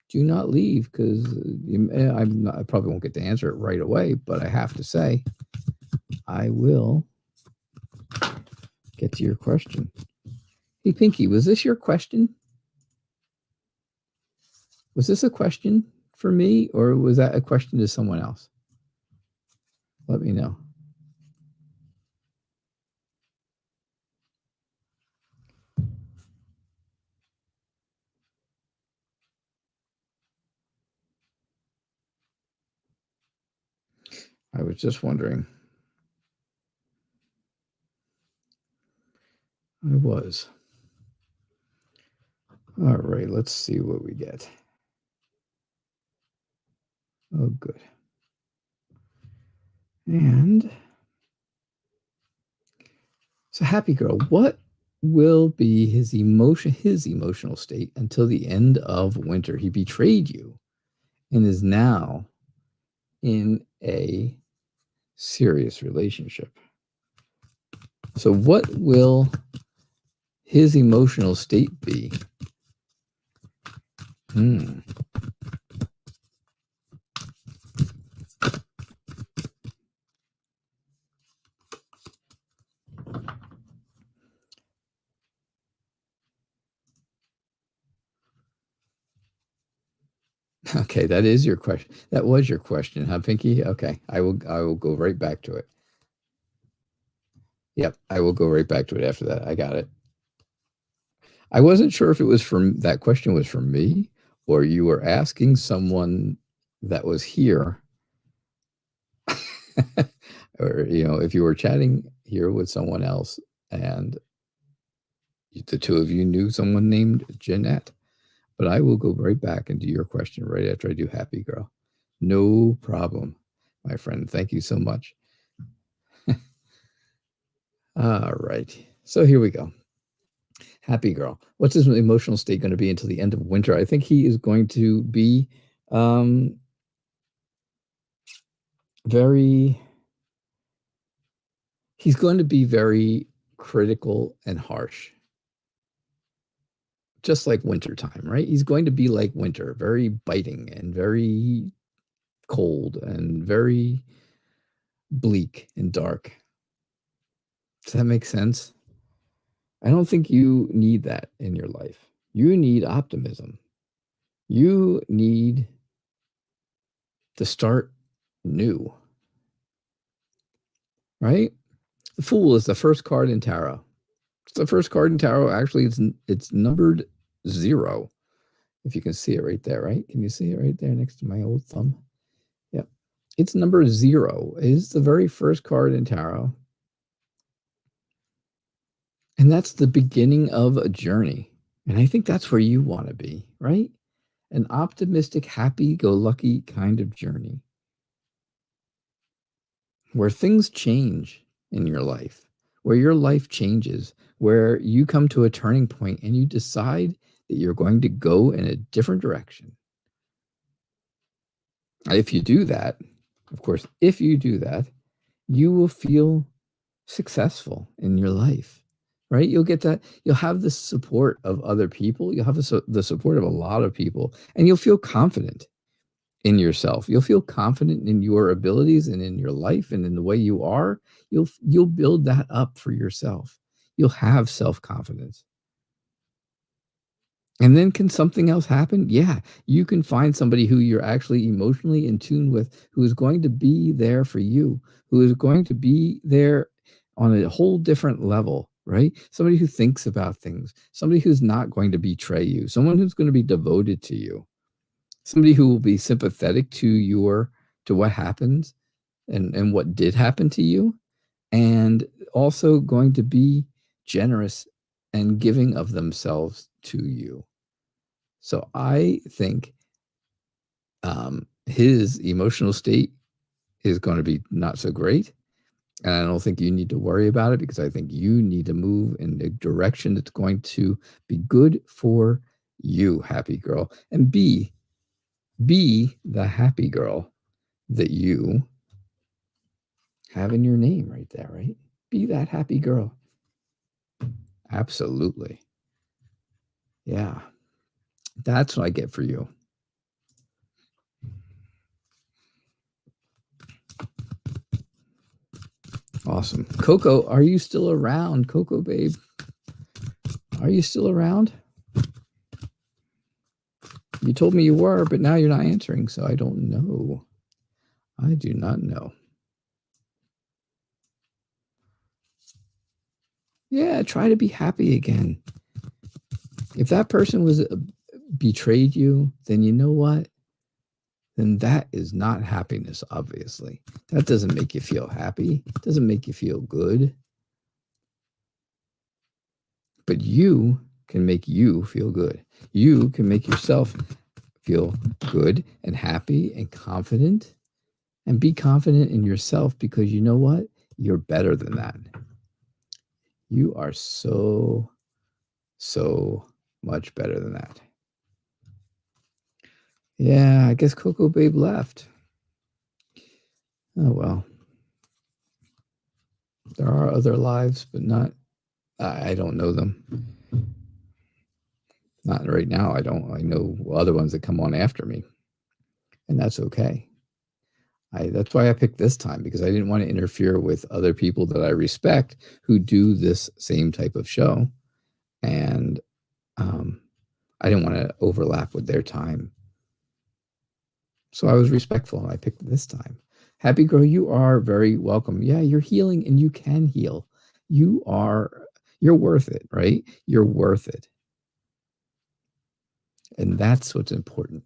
Do not leave, because I probably won't get to answer it right away, but I have to say, I will get to your question. Hey, Pinky, was this your question? Was this a question for me, or was that a question to someone else? Let me know. I was just wondering. I was. All right, let's see what we get. Oh, good. And so, happy girl, what will be his emotional state until the end of winter? He betrayed you and is now in a serious relationship. So what will his emotional state be? Okay, that is your question. That was your question, huh, Pinky? Okay, I will go right back to it. Yep, I will go right back to it after that. I got it. I wasn't sure if it was that question was for me, or you were asking someone that was here. Or, if you were chatting here with someone else and the two of you knew someone named Jeanette. But I will go right back into your question right after I do Happy Girl. No problem, my friend. Thank you so much. All right. So here we go. Happy Girl. What's his emotional state going to be until the end of winter? I think he is going to be He's going to be very critical and harsh, just like wintertime, right? He's going to be like winter, very biting and very cold and very bleak and dark. Does that make sense? I don't think you need that in your life. You need optimism. You need to start new, right? The Fool is the first card in tarot. It's the first card in tarot. Actually, it's numbered 0. If you can see it right there, right? Can you see it right there next to my old thumb? Yep. It's number 0. It is the very first card in tarot. And that's the beginning of a journey. And I think that's where you want to be, right? An optimistic, happy-go-lucky kind of journey where things change in your life, where your life changes, where you come to a turning point and you decide that you're going to go in a different direction. If you do that, of course, if you do that, you will feel successful in your life, right? You'll get that. You'll have the support of other people. You'll have the support of a lot of people, and you'll feel confident in yourself. You'll feel confident in your abilities and in your life and in the way you are. You'll build that up for yourself. You'll have self-confidence. And then can something else happen? Yeah, you can find somebody who you're actually emotionally in tune with, who is going to be there for you, who is going to be there on a whole different level, right? Somebody who thinks about things, somebody who's not going to betray you, someone who's going to be devoted to you, somebody who will be sympathetic to what happens and what did happen to you, and also going to be generous and giving of themselves to you. So I think his emotional state is going to be not so great. And I don't think you need to worry about it, because I think you need to move in a direction that's going to be good for you, happy girl. And be the happy girl that you have in your name right there, right? Be that happy girl. Absolutely. Yeah. That's what I get for you. Awesome. Coco, are you still around? Coco, babe. Are you still around? You told me you were, but now you're not answering, so I don't know. I do not know. Yeah, try to be happy again. If that person was betrayed you, then you know what? Then that is not happiness, obviously. That doesn't make you feel happy. It doesn't make you feel good. But you can make you feel good. You can make yourself feel good and happy and confident. And be confident in yourself, because you know what? You're better than that. You are so much better than that. Yeah, I guess Coco Babe left. Oh, well. There are other lives, but not, I don't know them. Not right now. I don't. I know other ones that come on after me, and that's okay. That's why I picked this time, because I didn't want to interfere with other people that I respect who do this same type of show, and I didn't want to overlap with their time. So I was respectful, and I picked this time. Happy girl, you are very welcome. Yeah, you're healing, and you can heal. You're worth it, right? You're worth it. And that's what's important.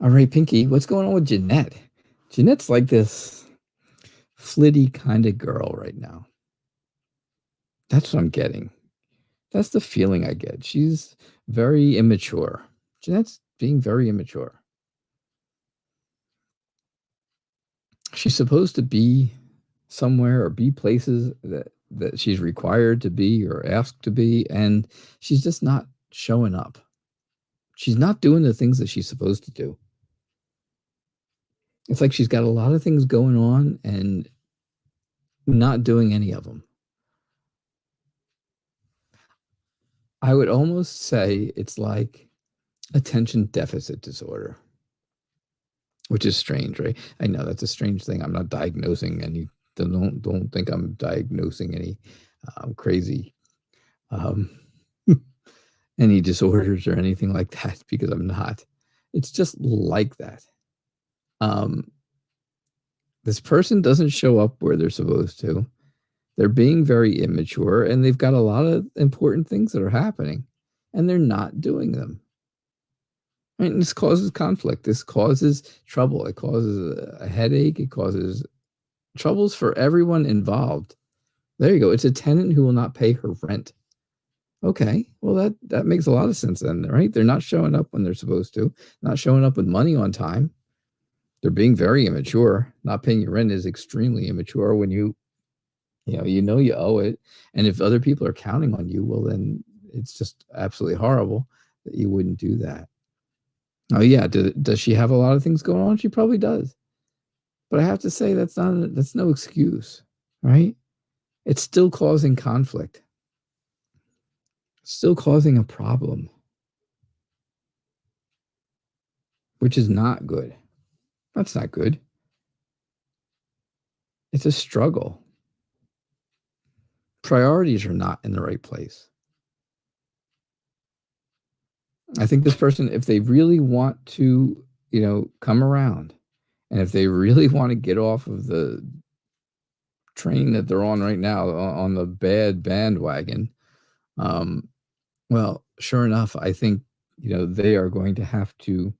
All right, Pinky, what's going on with Jeanette? Jeanette's like this flitty kind of girl right now. That's what I'm getting. That's the feeling I get. She's very immature. Jeanette's being very immature. She's supposed to be somewhere or be places that she's required to be or asked to be, and she's just not showing up. She's not doing the things that she's supposed to do. It's like she's got a lot of things going on and not doing any of them. I would almost say it's like attention deficit disorder, which is strange, right? I know that's a strange thing. I'm not diagnosing any. Don't think I'm diagnosing any crazy any disorders or anything like that, because I'm not. It's just like that. This person doesn't show up where they're supposed to. They're being very immature, and they've got a lot of important things that are happening, and they're not doing them. And this causes conflict. This causes trouble. It causes a headache. It causes troubles for everyone involved. There you go. It's a tenant who will not pay her rent. Okay, well, that makes a lot of sense then, right? They're not showing up when they're supposed to, not showing up with money on time. They're being very immature. Not paying your rent is extremely immature when you know you owe it. And if other people are counting on you, well, then it's just absolutely horrible that you wouldn't do that. Oh, yeah. Does she have a lot of things going on? She probably does. But I have to say that's no excuse, right? It's still causing conflict. It's still causing a problem, which is not good. That's not good. It's a struggle. Priorities are not in the right place. I think this person, if they really want to, come around, and if they really want to get off of the train that they're on right now, on the bad bandwagon, well, sure enough, I think, they are going to have to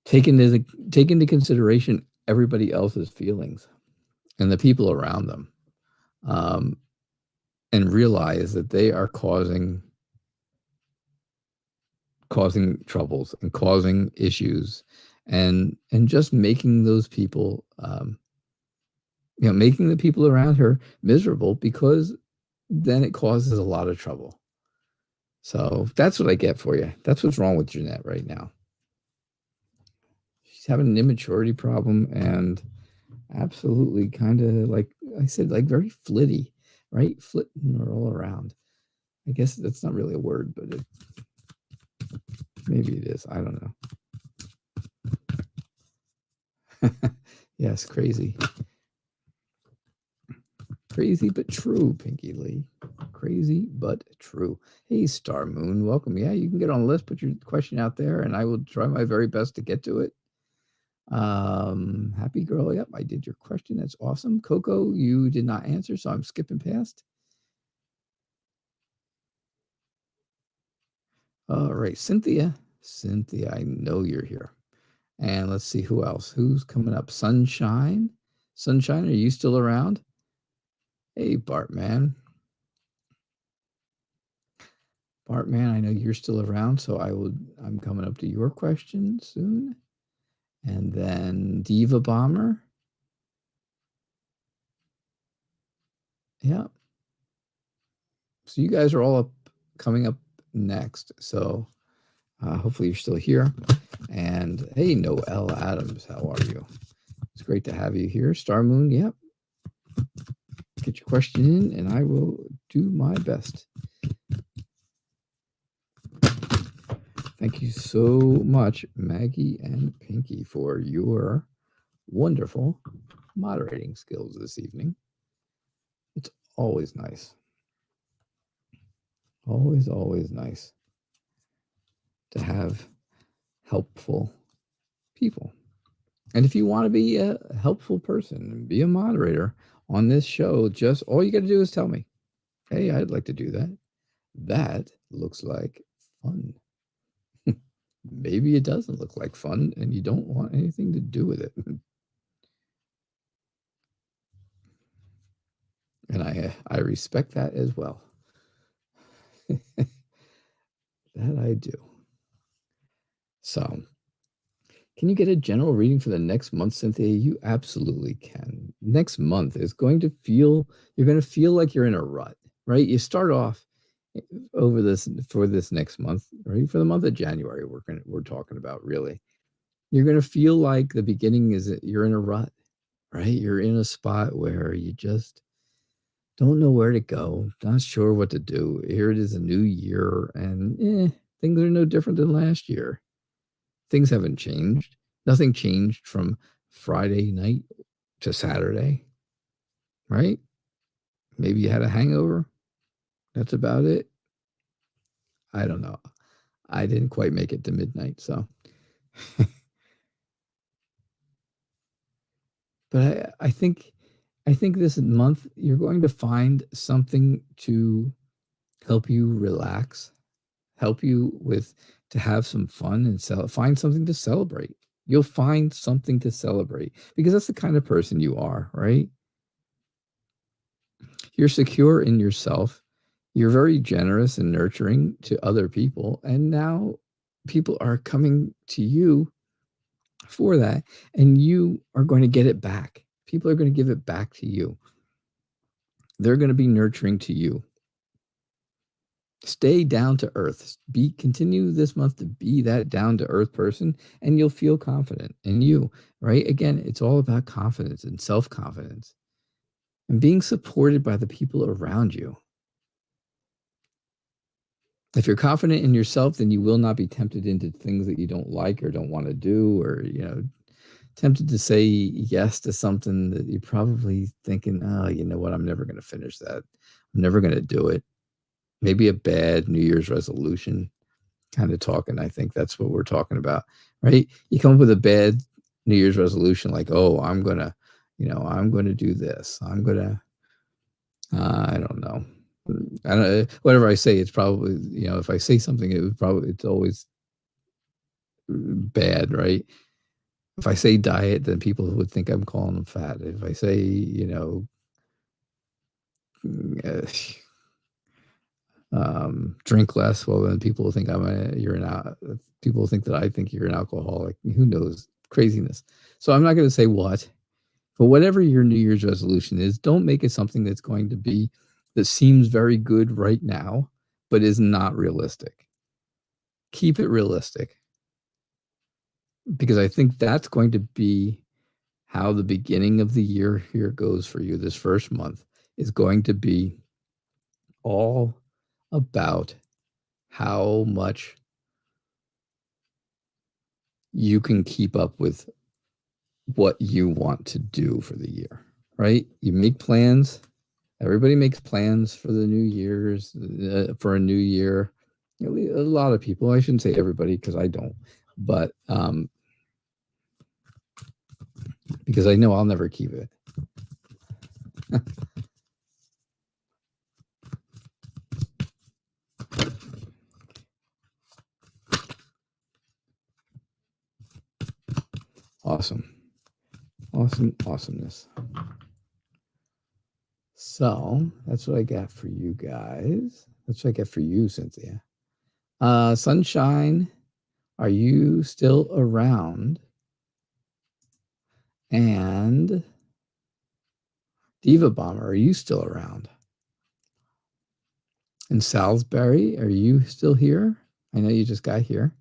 take into consideration everybody else's feelings and the people around them, and realize that they are causing troubles and causing issues, and just making those people, making the people around her miserable, because then it causes a lot of trouble. So that's what I get for you. That's what's wrong with Jeanette right now. She's having an immaturity problem, and absolutely kind of, like I said, like very flitty, right? Flitting her all around. I guess that's not really a word, but maybe it is. I don't know. Yes, crazy. Crazy but true, Pinky Lee. Crazy but true. Hey, Star Moon, welcome. Yeah, you can get on the list, put your question out there, and I will try my very best to get to it. Happy girl. Yep, I did your question. That's awesome. Coco, you did not answer, so I'm skipping past. All right, Cynthia, I know you're here. And let's see who else. Who's coming up? Sunshine, are you still around? Hey, Bartman, I know you're still around, so I'm coming up to your question soon. And then Diva Bomber. Yeah. So you guys are all coming up next. So hopefully you're still here. And hey, Noel Adams, how are you? It's great to have you here. Star Moon, yep. Get your question in, and I will do my best. Thank you so much, Maggie and Pinky, for your wonderful moderating skills this evening. It's always nice. Always nice to have helpful people. And if you want to be a helpful person and be a moderator on this show, just all you got to do is tell me, hey, I'd like to do that. That looks like fun. Maybe it doesn't look like fun and you don't want anything to do with it. And I respect that as well. That I do. So, can you get a general reading for the next month, Cynthia? You absolutely can. Next month is going to feel, you're going to feel like you're in a rut, right? You start off for this next month, right? For the month of January, we're talking about really. You're gonna feel like the beginning is that you're in a rut, right? You're in a spot where you just don't know where to go, not sure what to do. Here it is, a new year, and things are no different than last year. Things haven't changed. Nothing changed from Friday night to Saturday, right? Maybe you had a hangover. That's about it. I don't know. I didn't quite make it to midnight, so. But I think this month you're going to find something to help you relax, help you with to have some fun and find something to celebrate. You'll find something to celebrate because that's the kind of person you are, right? You're secure in yourself. You're very generous and nurturing to other people. And now people are coming to you for that. And you are going to get it back. People are going to give it back to you. They're going to be nurturing to you. Stay down to earth. Continue this month to be that down to earth person, and you'll feel confident in you, right? Again, it's all about confidence and self-confidence and being supported by the people around you. If you're confident in yourself, then you will not be tempted into things that you don't like or don't want to do, or, tempted to say yes to something that you're probably thinking, oh, you know what? I'm never going to finish that. I'm never going to do it. Maybe a bad New Year's resolution kind of talking. I think that's what we're talking about, right? You come up with a bad New Year's resolution, like, oh, I'm going to do this. I'm going to, I don't know. I don't, whatever I say, it's probably, if I say something, it's always bad, right? If I say diet, then people would think I'm calling them fat. If I say, drink less, well, then people think people think that I think you're an alcoholic. Who knows? Craziness. So I'm not going to say what, but whatever your New Year's resolution is, don't make it something that's going to be, that seems very good right now, but is not realistic. Keep it realistic, because I think that's going to be how the beginning of the year here goes for you. This first month is going to be all about how much you can keep up with what you want to do for the year, right? You make plans. Everybody makes plans for the New Year's, for a new year. A lot of people, I shouldn't say everybody because I don't, but because I know I'll never keep it. Awesome. Awesomeness. So that's what I got for you guys. That's what I got for you, Cynthia. Sunshine, are you still around? And Diva Bomber, are you still around? And Salisbury, are you still here? I know you just got here.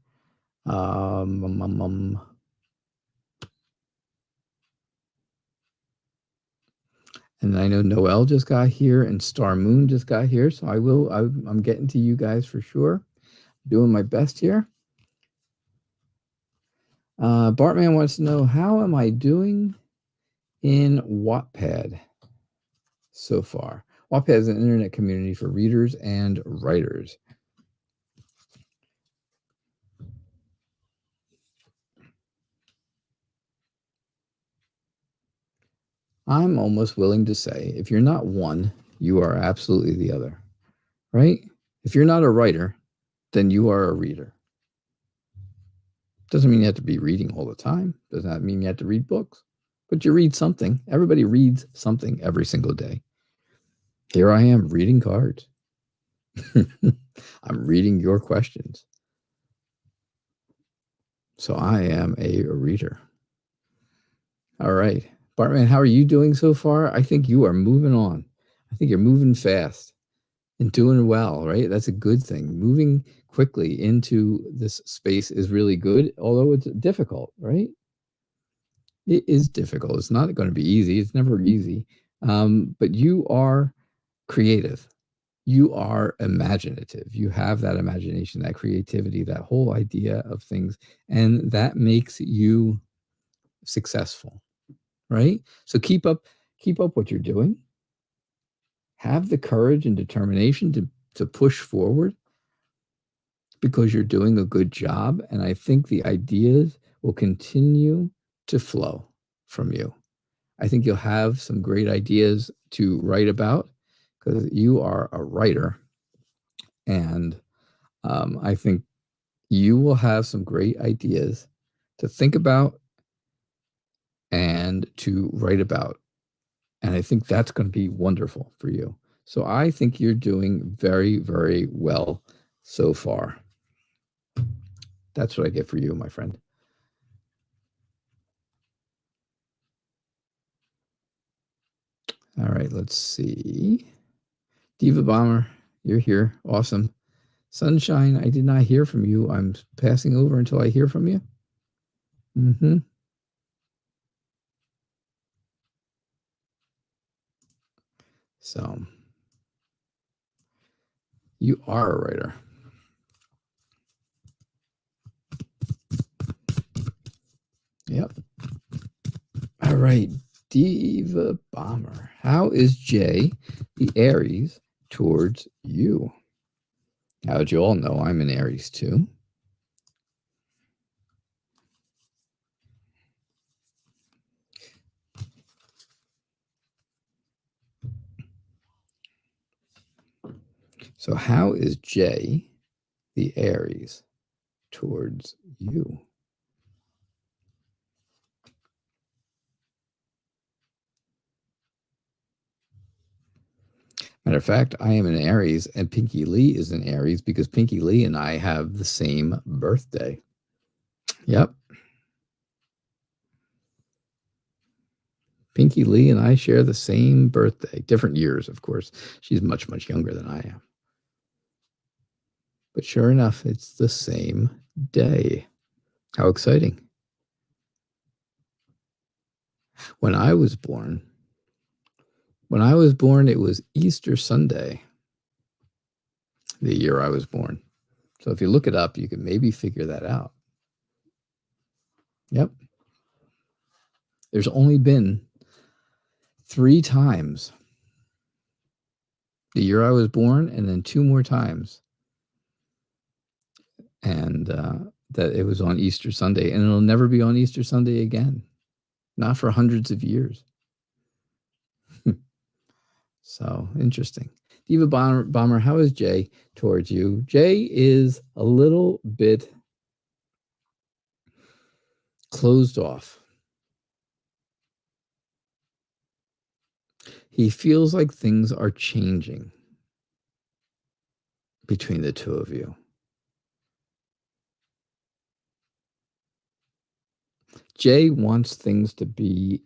And I know Noel just got here and Star Moon just got here. So I'm getting to you guys for sure. Doing my best here. Bartman wants to know, how am I doing in Wattpad so far? Wattpad is an internet community for readers and writers. I'm almost willing to say, if you're not one, you are absolutely the other, right? If you're not a writer, then you are a reader. Doesn't mean you have to be reading all the time. Does not mean you have to read books, but you read something. Everybody reads something every single day. Here I am reading cards. I'm reading your questions. So I am a reader. All right. Bartman, how are you doing so far? I think you are moving on. I think you're moving fast. and doing well, right? That's a good thing. Moving quickly into this space is really good, although it's difficult, right? It is difficult. It's not going to be easy. It's never easy. But you are creative. You are imaginative. You have that imagination, that creativity, that whole idea of things, and that makes you successful, right? So keep up what you're doing. Have the courage and determination to push forward because you're doing a good job. And I think the ideas will continue to flow from you. I think you'll have some great ideas to write about because you are a writer. And I think you will have some great ideas to think about and to write about. And I think that's going to be wonderful for you. So I think you're doing very, very well so far. That's what I get for you, my friend. All right, let's see. Diva Bomber, you're here. Awesome. Sunshine, I did not hear from you. I'm passing over until I hear from you. Mm-hmm. So, you are a writer. Yep. All right, Diva Bomber. How is Jay, the Aries, towards you? How'd you all know I'm an Aries too? So how is Jay, the Aries, towards you? Matter of fact, I am an Aries and Pinky Lee is an Aries because Pinky Lee and I have the same birthday. Yep. Pinky Lee and I share the same birthday. Different years, of course. She's much, much younger than I am. But sure enough, it's the same day. How exciting. When I was born, it was Easter Sunday, the year I was born. So if you look it up, you can maybe figure that out. Yep. There's only been 3 times the year I was born, and then 2 more times. And that it was on Easter Sunday, and it'll never be on Easter Sunday again. Not for hundreds of years. So interesting. Diva Bomber, how is Jay towards you? Jay is a little bit closed off. He feels like things are changing between the two of you. Jay wants things to be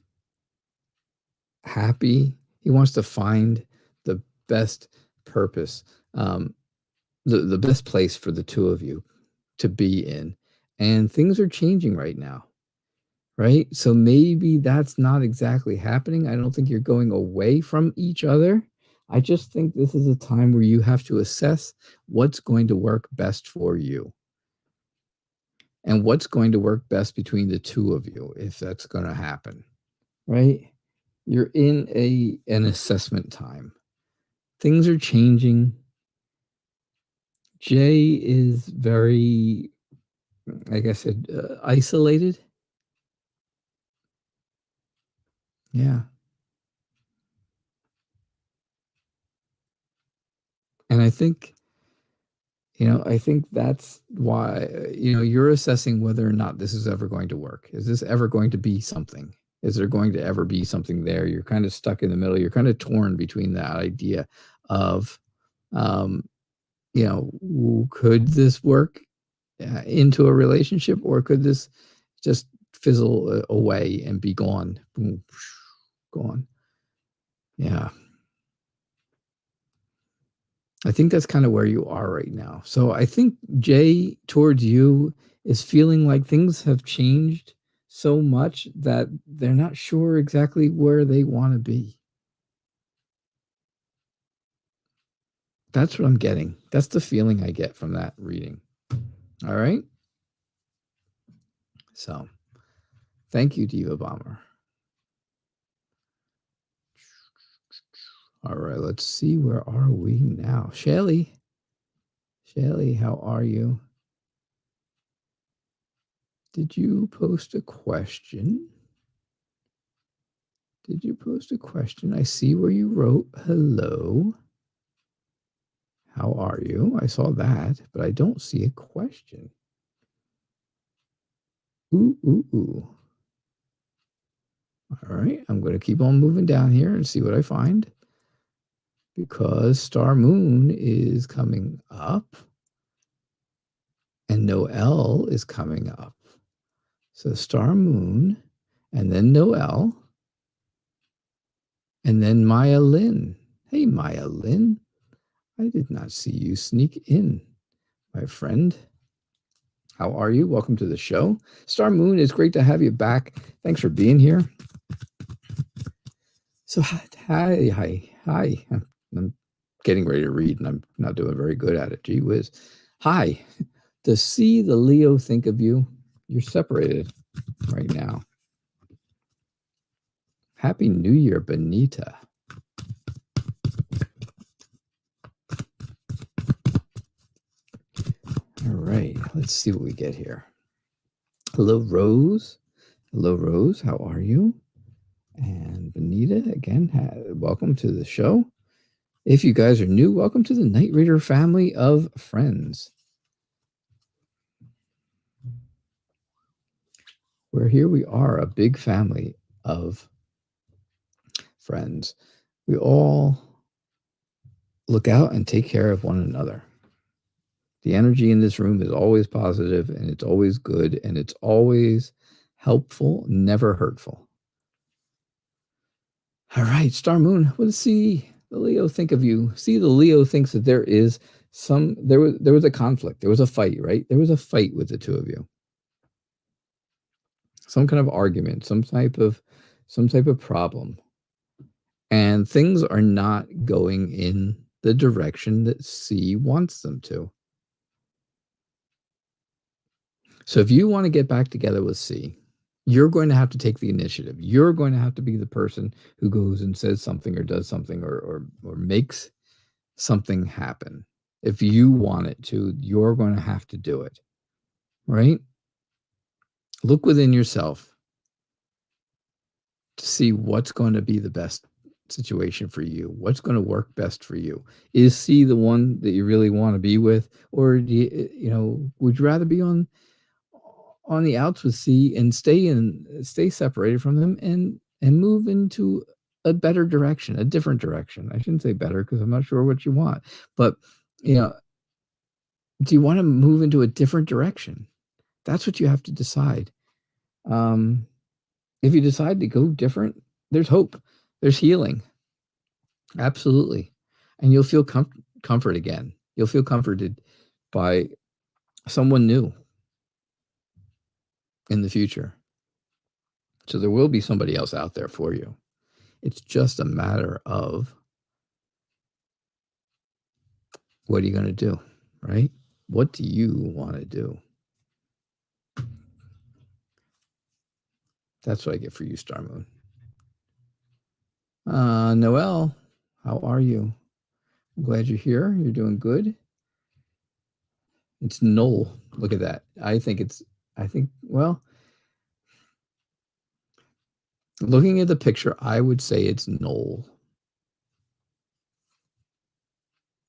happy. He wants to find the best purpose, the best place for the two of you to be in. And things are changing right now, right? So maybe that's not exactly happening. I don't think you're going away from each other. I just think this is a time where you have to assess what's going to work best for you and what's going to work best between the two of you, if that's going to happen, right? You're in an assessment time. Things are changing. Jay is very, like I said, isolated. Yeah. And I think, I think that's why, you're assessing whether or not this is ever going to work. Is this ever going to be something? Is there going to ever be something there? You're kind of stuck in the middle. You're kind of torn between that idea of, could this work into a relationship, or could this just fizzle away and be gone? Boom, gone. Yeah. I think that's kind of where you are right now. So I think Jay towards you is feeling like things have changed so much that they're not sure exactly where they want to be. That's what I'm getting. That's the feeling I get from that reading. All right. So thank you, Diva Bomber. All right, let's see. Where are we now? Shelly, how are you? Did you post a question? Did you post a question? I see where you wrote hello. How are you? I saw that, but I don't see a question. Ooh, ooh, ooh. All right, I'm going to keep on moving down here and see what I find. Because Star Moon is coming up and Noel is coming up. So Star Moon and then Noel and then Maya Lynn. Hey, Maya Lynn. I did not see you sneak in, my friend. How are you? Welcome to the show. Star Moon, it's great to have you back. Thanks for being here. So, hi. I'm getting ready to read, and I'm not doing very good at it. Gee whiz. Hi. Does see the Leo think of you? You're separated right now. Happy New Year, Benita. All right, let's see what we get here. Hello, Rose. Hello, Rose. How are you? And Benita, again, welcome to the show. If you guys are new, welcome to the Night Reader family of friends. We're here. We are a big family of friends. We all look out and take care of one another. The energy in this room is always positive, and it's always good, and it's always helpful, never hurtful. All right, Star Moon, what does see the Leo think of you? See, the Leo thinks that there was a conflict. There was a fight, right? There was a fight with the two of you. Some kind of argument, some type of problem. And things are not going in the direction that C wants them to. So if you want to get back together with C, you're going to have to take the initiative. You're going to have to be the person who goes and says something or does something or makes something happen. If you want it to, you're going to have to do it, right? Look within yourself to see what's going to be the best situation for you. What's going to work best for you? Is C the one that you really want to be with, or do you would you rather be on the outs with C and stay separated from them and move into a better direction, a different direction? I shouldn't say better because I'm not sure what you want, but do you want to move into a different direction? That's what you have to decide. If you decide to go different, there's hope. There's healing. Absolutely. And you'll feel comfort again. You'll feel comforted by someone new in the future. So there will be somebody else out there for you. It's just a matter of what are you going to do, right? What do you want to do? That's what I get for you, Star Moon. Noelle, how are you? I'm glad you're here. You're doing good. It's Noel. Look at that. Well, looking at the picture, I would say it's Noel.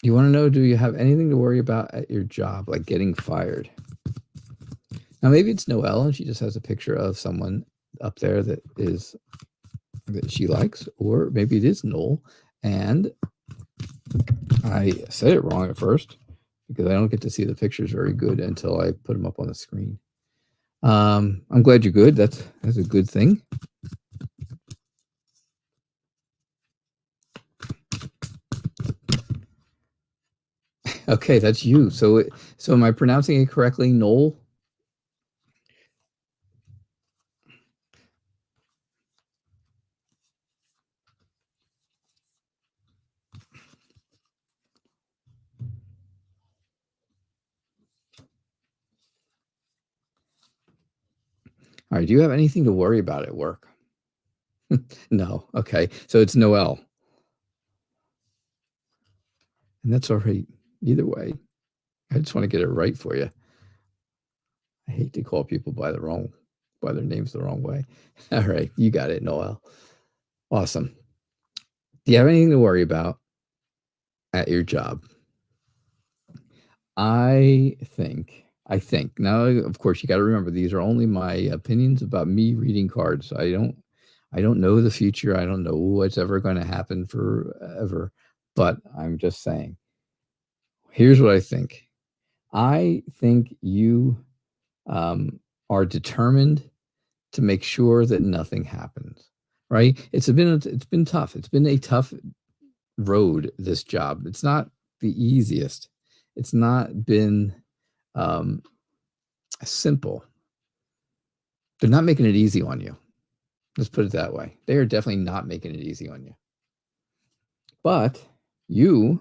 You want to know, do you have anything to worry about at your job, like getting fired? Now, maybe it's Noelle and she just has a picture of someone up there that she likes, or maybe it is Noel and I said it wrong at first because I don't get to see the pictures very good until I put them up on the screen. I'm glad you're good. That's a good thing. Okay, that's you. So am I pronouncing it correctly, Noel? All right. Do you have anything to worry about at work? No. Okay. So it's Noel. And that's all right. Either way, I just want to get it right for you. I hate to call people by their names the wrong way. All right. You got it, Noel. Awesome. Do you have anything to worry about at your job? I think now, of course, you got to remember these are only my opinions about me reading cards. I don't know the future. I don't know what's ever going to happen forever, but I'm just saying, here's what I think. I think you are determined to make sure that nothing happens, right? It's been tough. It's been a tough road, this job. It's not the easiest. It's not been um, simple. They're not making it easy on you. Let's put it that way. They are definitely not making it easy on you. But you're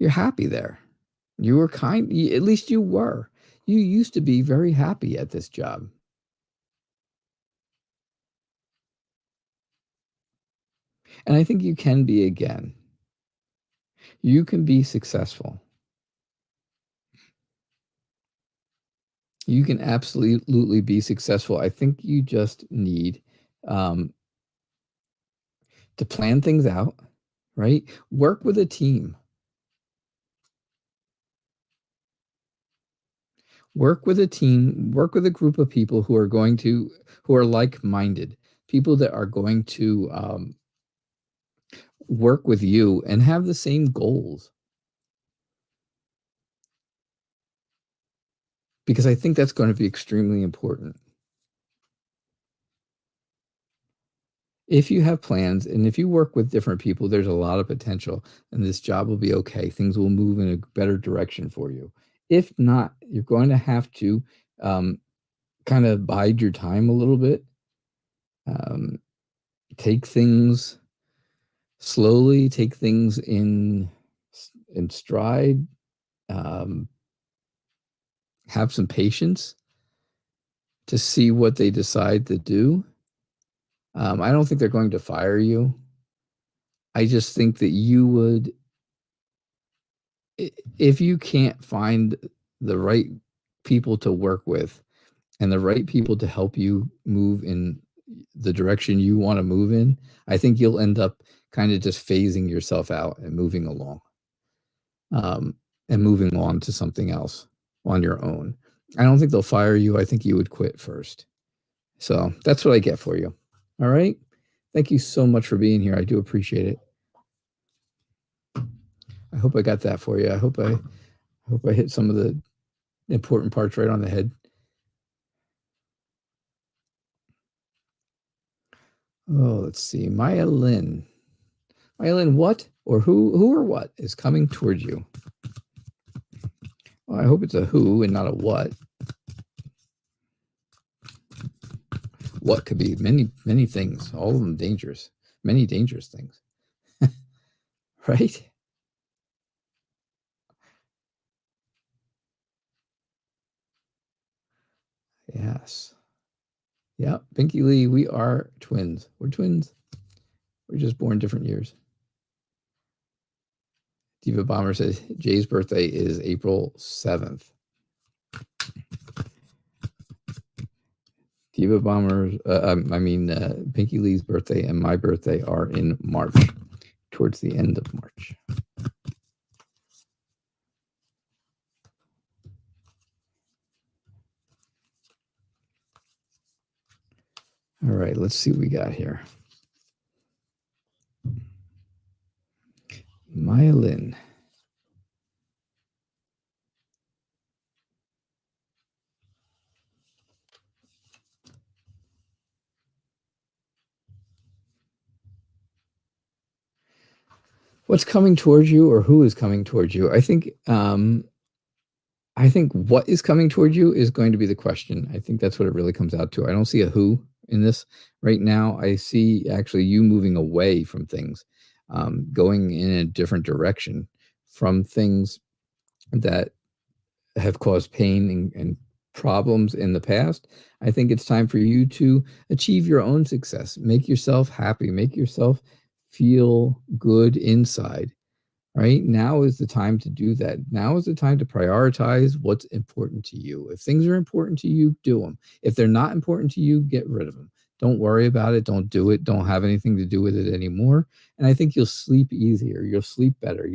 happy there. You were at least you were. You used to be very happy at this job. And I think you can be again. You can be successful. You can absolutely be successful. I think you just need um, to plan things out, right? Work with a team. Work with a team, work with a group of people who are like-minded, people that are going to work with you and have the same goals. Because I think that's going to be extremely important. If you have plans and if you work with different people, there's a lot of potential and this job will be okay. Things will move in a better direction for you. If not, you're going to have to kind of bide your time a little bit. Take things slowly, take things in stride, um, have some patience to see what they decide to do. I don't think they're going to fire you. I just think that you would, if you can't find the right people to work with and the right people to help you move in the direction you want to move in, I think you'll end up kind of just phasing yourself out and moving along, and moving on to something else on your own. I don't think they'll fire you. I think you would quit first. So that's what I get for you. All right. Thank you so much for being here. I do appreciate it. I hope I got that for you. I hope I hit some of the important parts right on the head. Oh, let's see. Maya Lynn. Maya Lynn, what or who or what is coming towards you? Well, I hope it's a who and not a what. What could be many things, all of them dangerous, many dangerous things. Right? Yes. Yeah, Pinky Lee, we are twins. We're twins. We're just born different years. Diva Bomber says Jay's birthday is April 7th. Diva Bomber's, Pinky Lee's birthday and my birthday are in March, towards the end of March. All right, let's see what we got here. Maya Lynn. what's coming towards you or who is coming towards you. I think what is coming towards you is going to be the question. I think that's what it really comes out to. I don't see a who in this right now. I see actually you moving away from things, going in a different direction from things that have caused pain and problems in the past. I think it's time for you to achieve your own success, make yourself happy, make yourself feel good inside. Right now is the time to do that. Now is the time to prioritize what's important to you. If things are important to you, do them. If they're not important to you, get rid of them. Don't worry about it. Don't do it. Don't have anything to do with it anymore. And I think you'll sleep easier. You'll sleep better.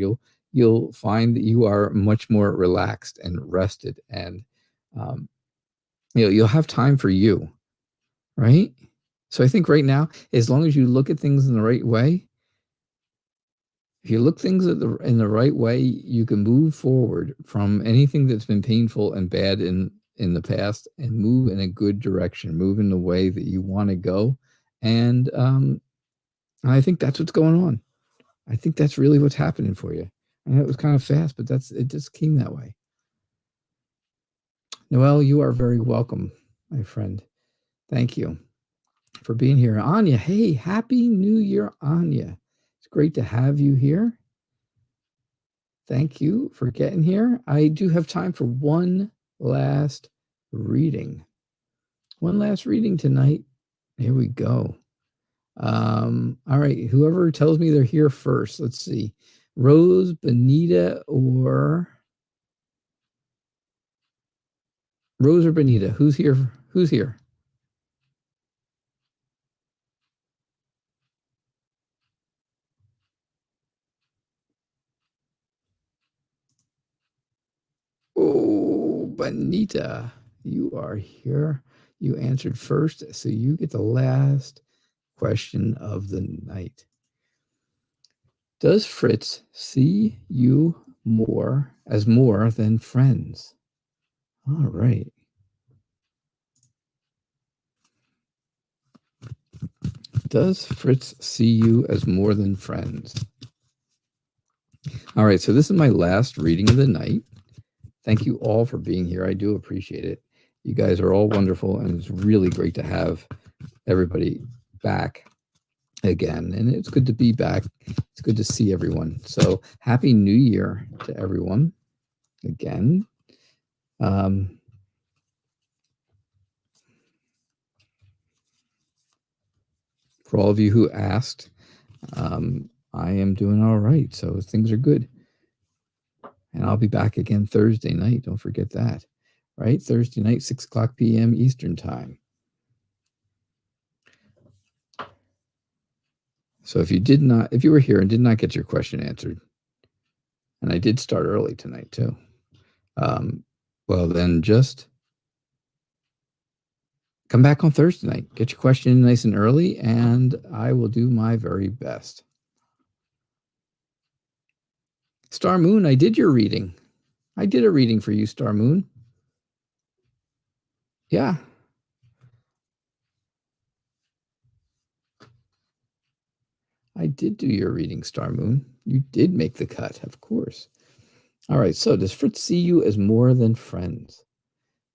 You'll find that you are much more relaxed and rested, and you'll have time for you, right? So I think right now, as long as you look at things in the right way, if you look things in the right way, you can move forward from anything that's been painful and bad in the past and move in a good direction, move in the way that you want to go. And I think that's what's going on. I think that's really what's happening for you. I know it was kind of fast, but it just came that way. Noelle, you are very welcome, my friend. Thank you for being here. Anya, hey, Happy New Year, Anya. It's great to have you here. Thank you for getting here. I do have time for one last reading. One last reading tonight. Here we go. All right, whoever tells me they're here first. Let's see. Rose, Benita, or Rose or Benita? Who's here? Who's here? Oh, Benita, you are here. You answered first, so you get the last question of the night. Does Fritz see you more than friends? All right. Does Fritz see you as more than friends? All right, so this is my last reading of the night. Thank you all for being here. I do appreciate it. You guys are all wonderful, and it's really great to have everybody back again. And it's good to be back. It's good to see everyone. So Happy New Year to everyone again. For all of you who asked, I am doing all right. So things are good. And I'll be back again Thursday night. Don't forget that. Right? Thursday night, 6 o'clock p.m. Eastern Time. So if you were here and did not get your question answered, and I did start early tonight too, well, then just come back on Thursday night. Get your question in nice and early, and I will do my very best. Star Moon, I did your reading. I did a reading for you, Star Moon. Yeah. I did do your reading, Star Moon. You did make the cut, of course. All right, so does Fritz see you as more than friends?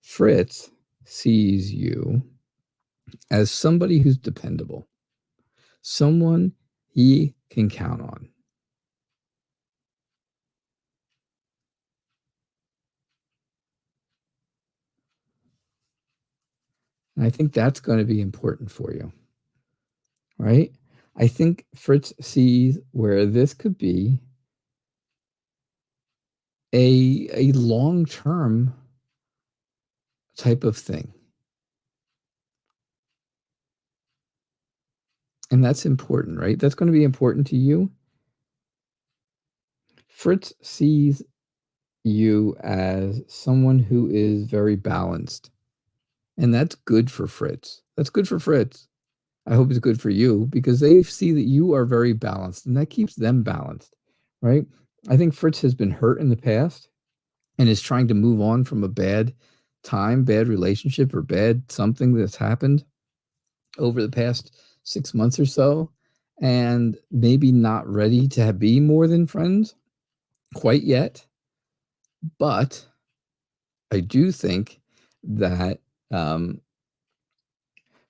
Fritz sees you as somebody who's dependable, someone he can count on. And I think that's going to be important for you, right? I think Fritz sees where this could be a long-term type of thing. And that's important, right? That's going to be important to you. Fritz sees you as someone who is very balanced. And that's good for Fritz. That's good for Fritz. I hope it's good for you because they see that you are very balanced and that keeps them balanced, right? I think Fritz has been hurt in the past and is trying to move on from a bad time, bad relationship, or bad something that's happened over the past 6 months or so. and maybe not ready to be more than friends quite yet. But I do think that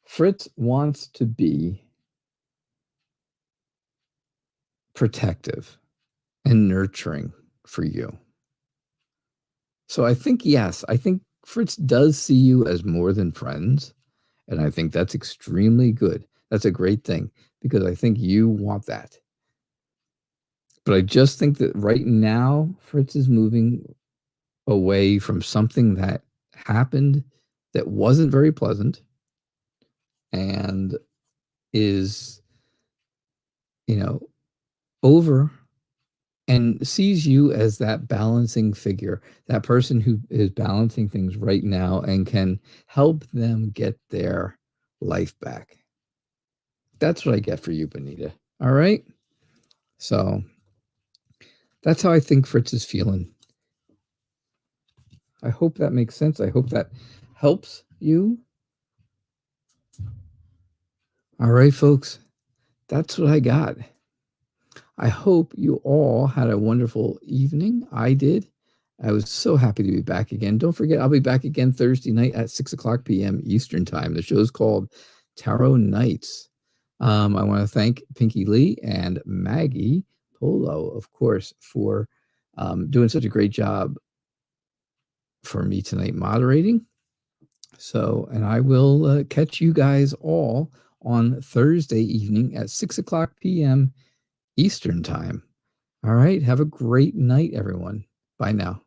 Fritz wants to be protective and nurturing for you. So I think, yes, I think Fritz does see you as more than friends. And I think that's extremely good. That's a great thing because I think you want that. But I just think that right now, Fritz is moving away from something that happened that wasn't very pleasant and is, over, and sees you as that balancing figure, that person who is balancing things right now and can help them get their life back. That's what I get for you, Benita. All right? So that's how I think Fritz is feeling. I hope that makes sense. I hope that helps you. All right, folks. That's what I got. I hope you all had a wonderful evening. I did. I was so happy to be back again. Don't forget, I'll be back again Thursday night at 6:00 p.m. Eastern Time. The show's called Tarot Nights. I want to thank Pinky Lee and Maggie Polo, of course, for doing such a great job for me tonight moderating. So, and I will catch you guys all on Thursday evening at 6:00 p.m. Eastern Time. All right. Have a great night, everyone. Bye now.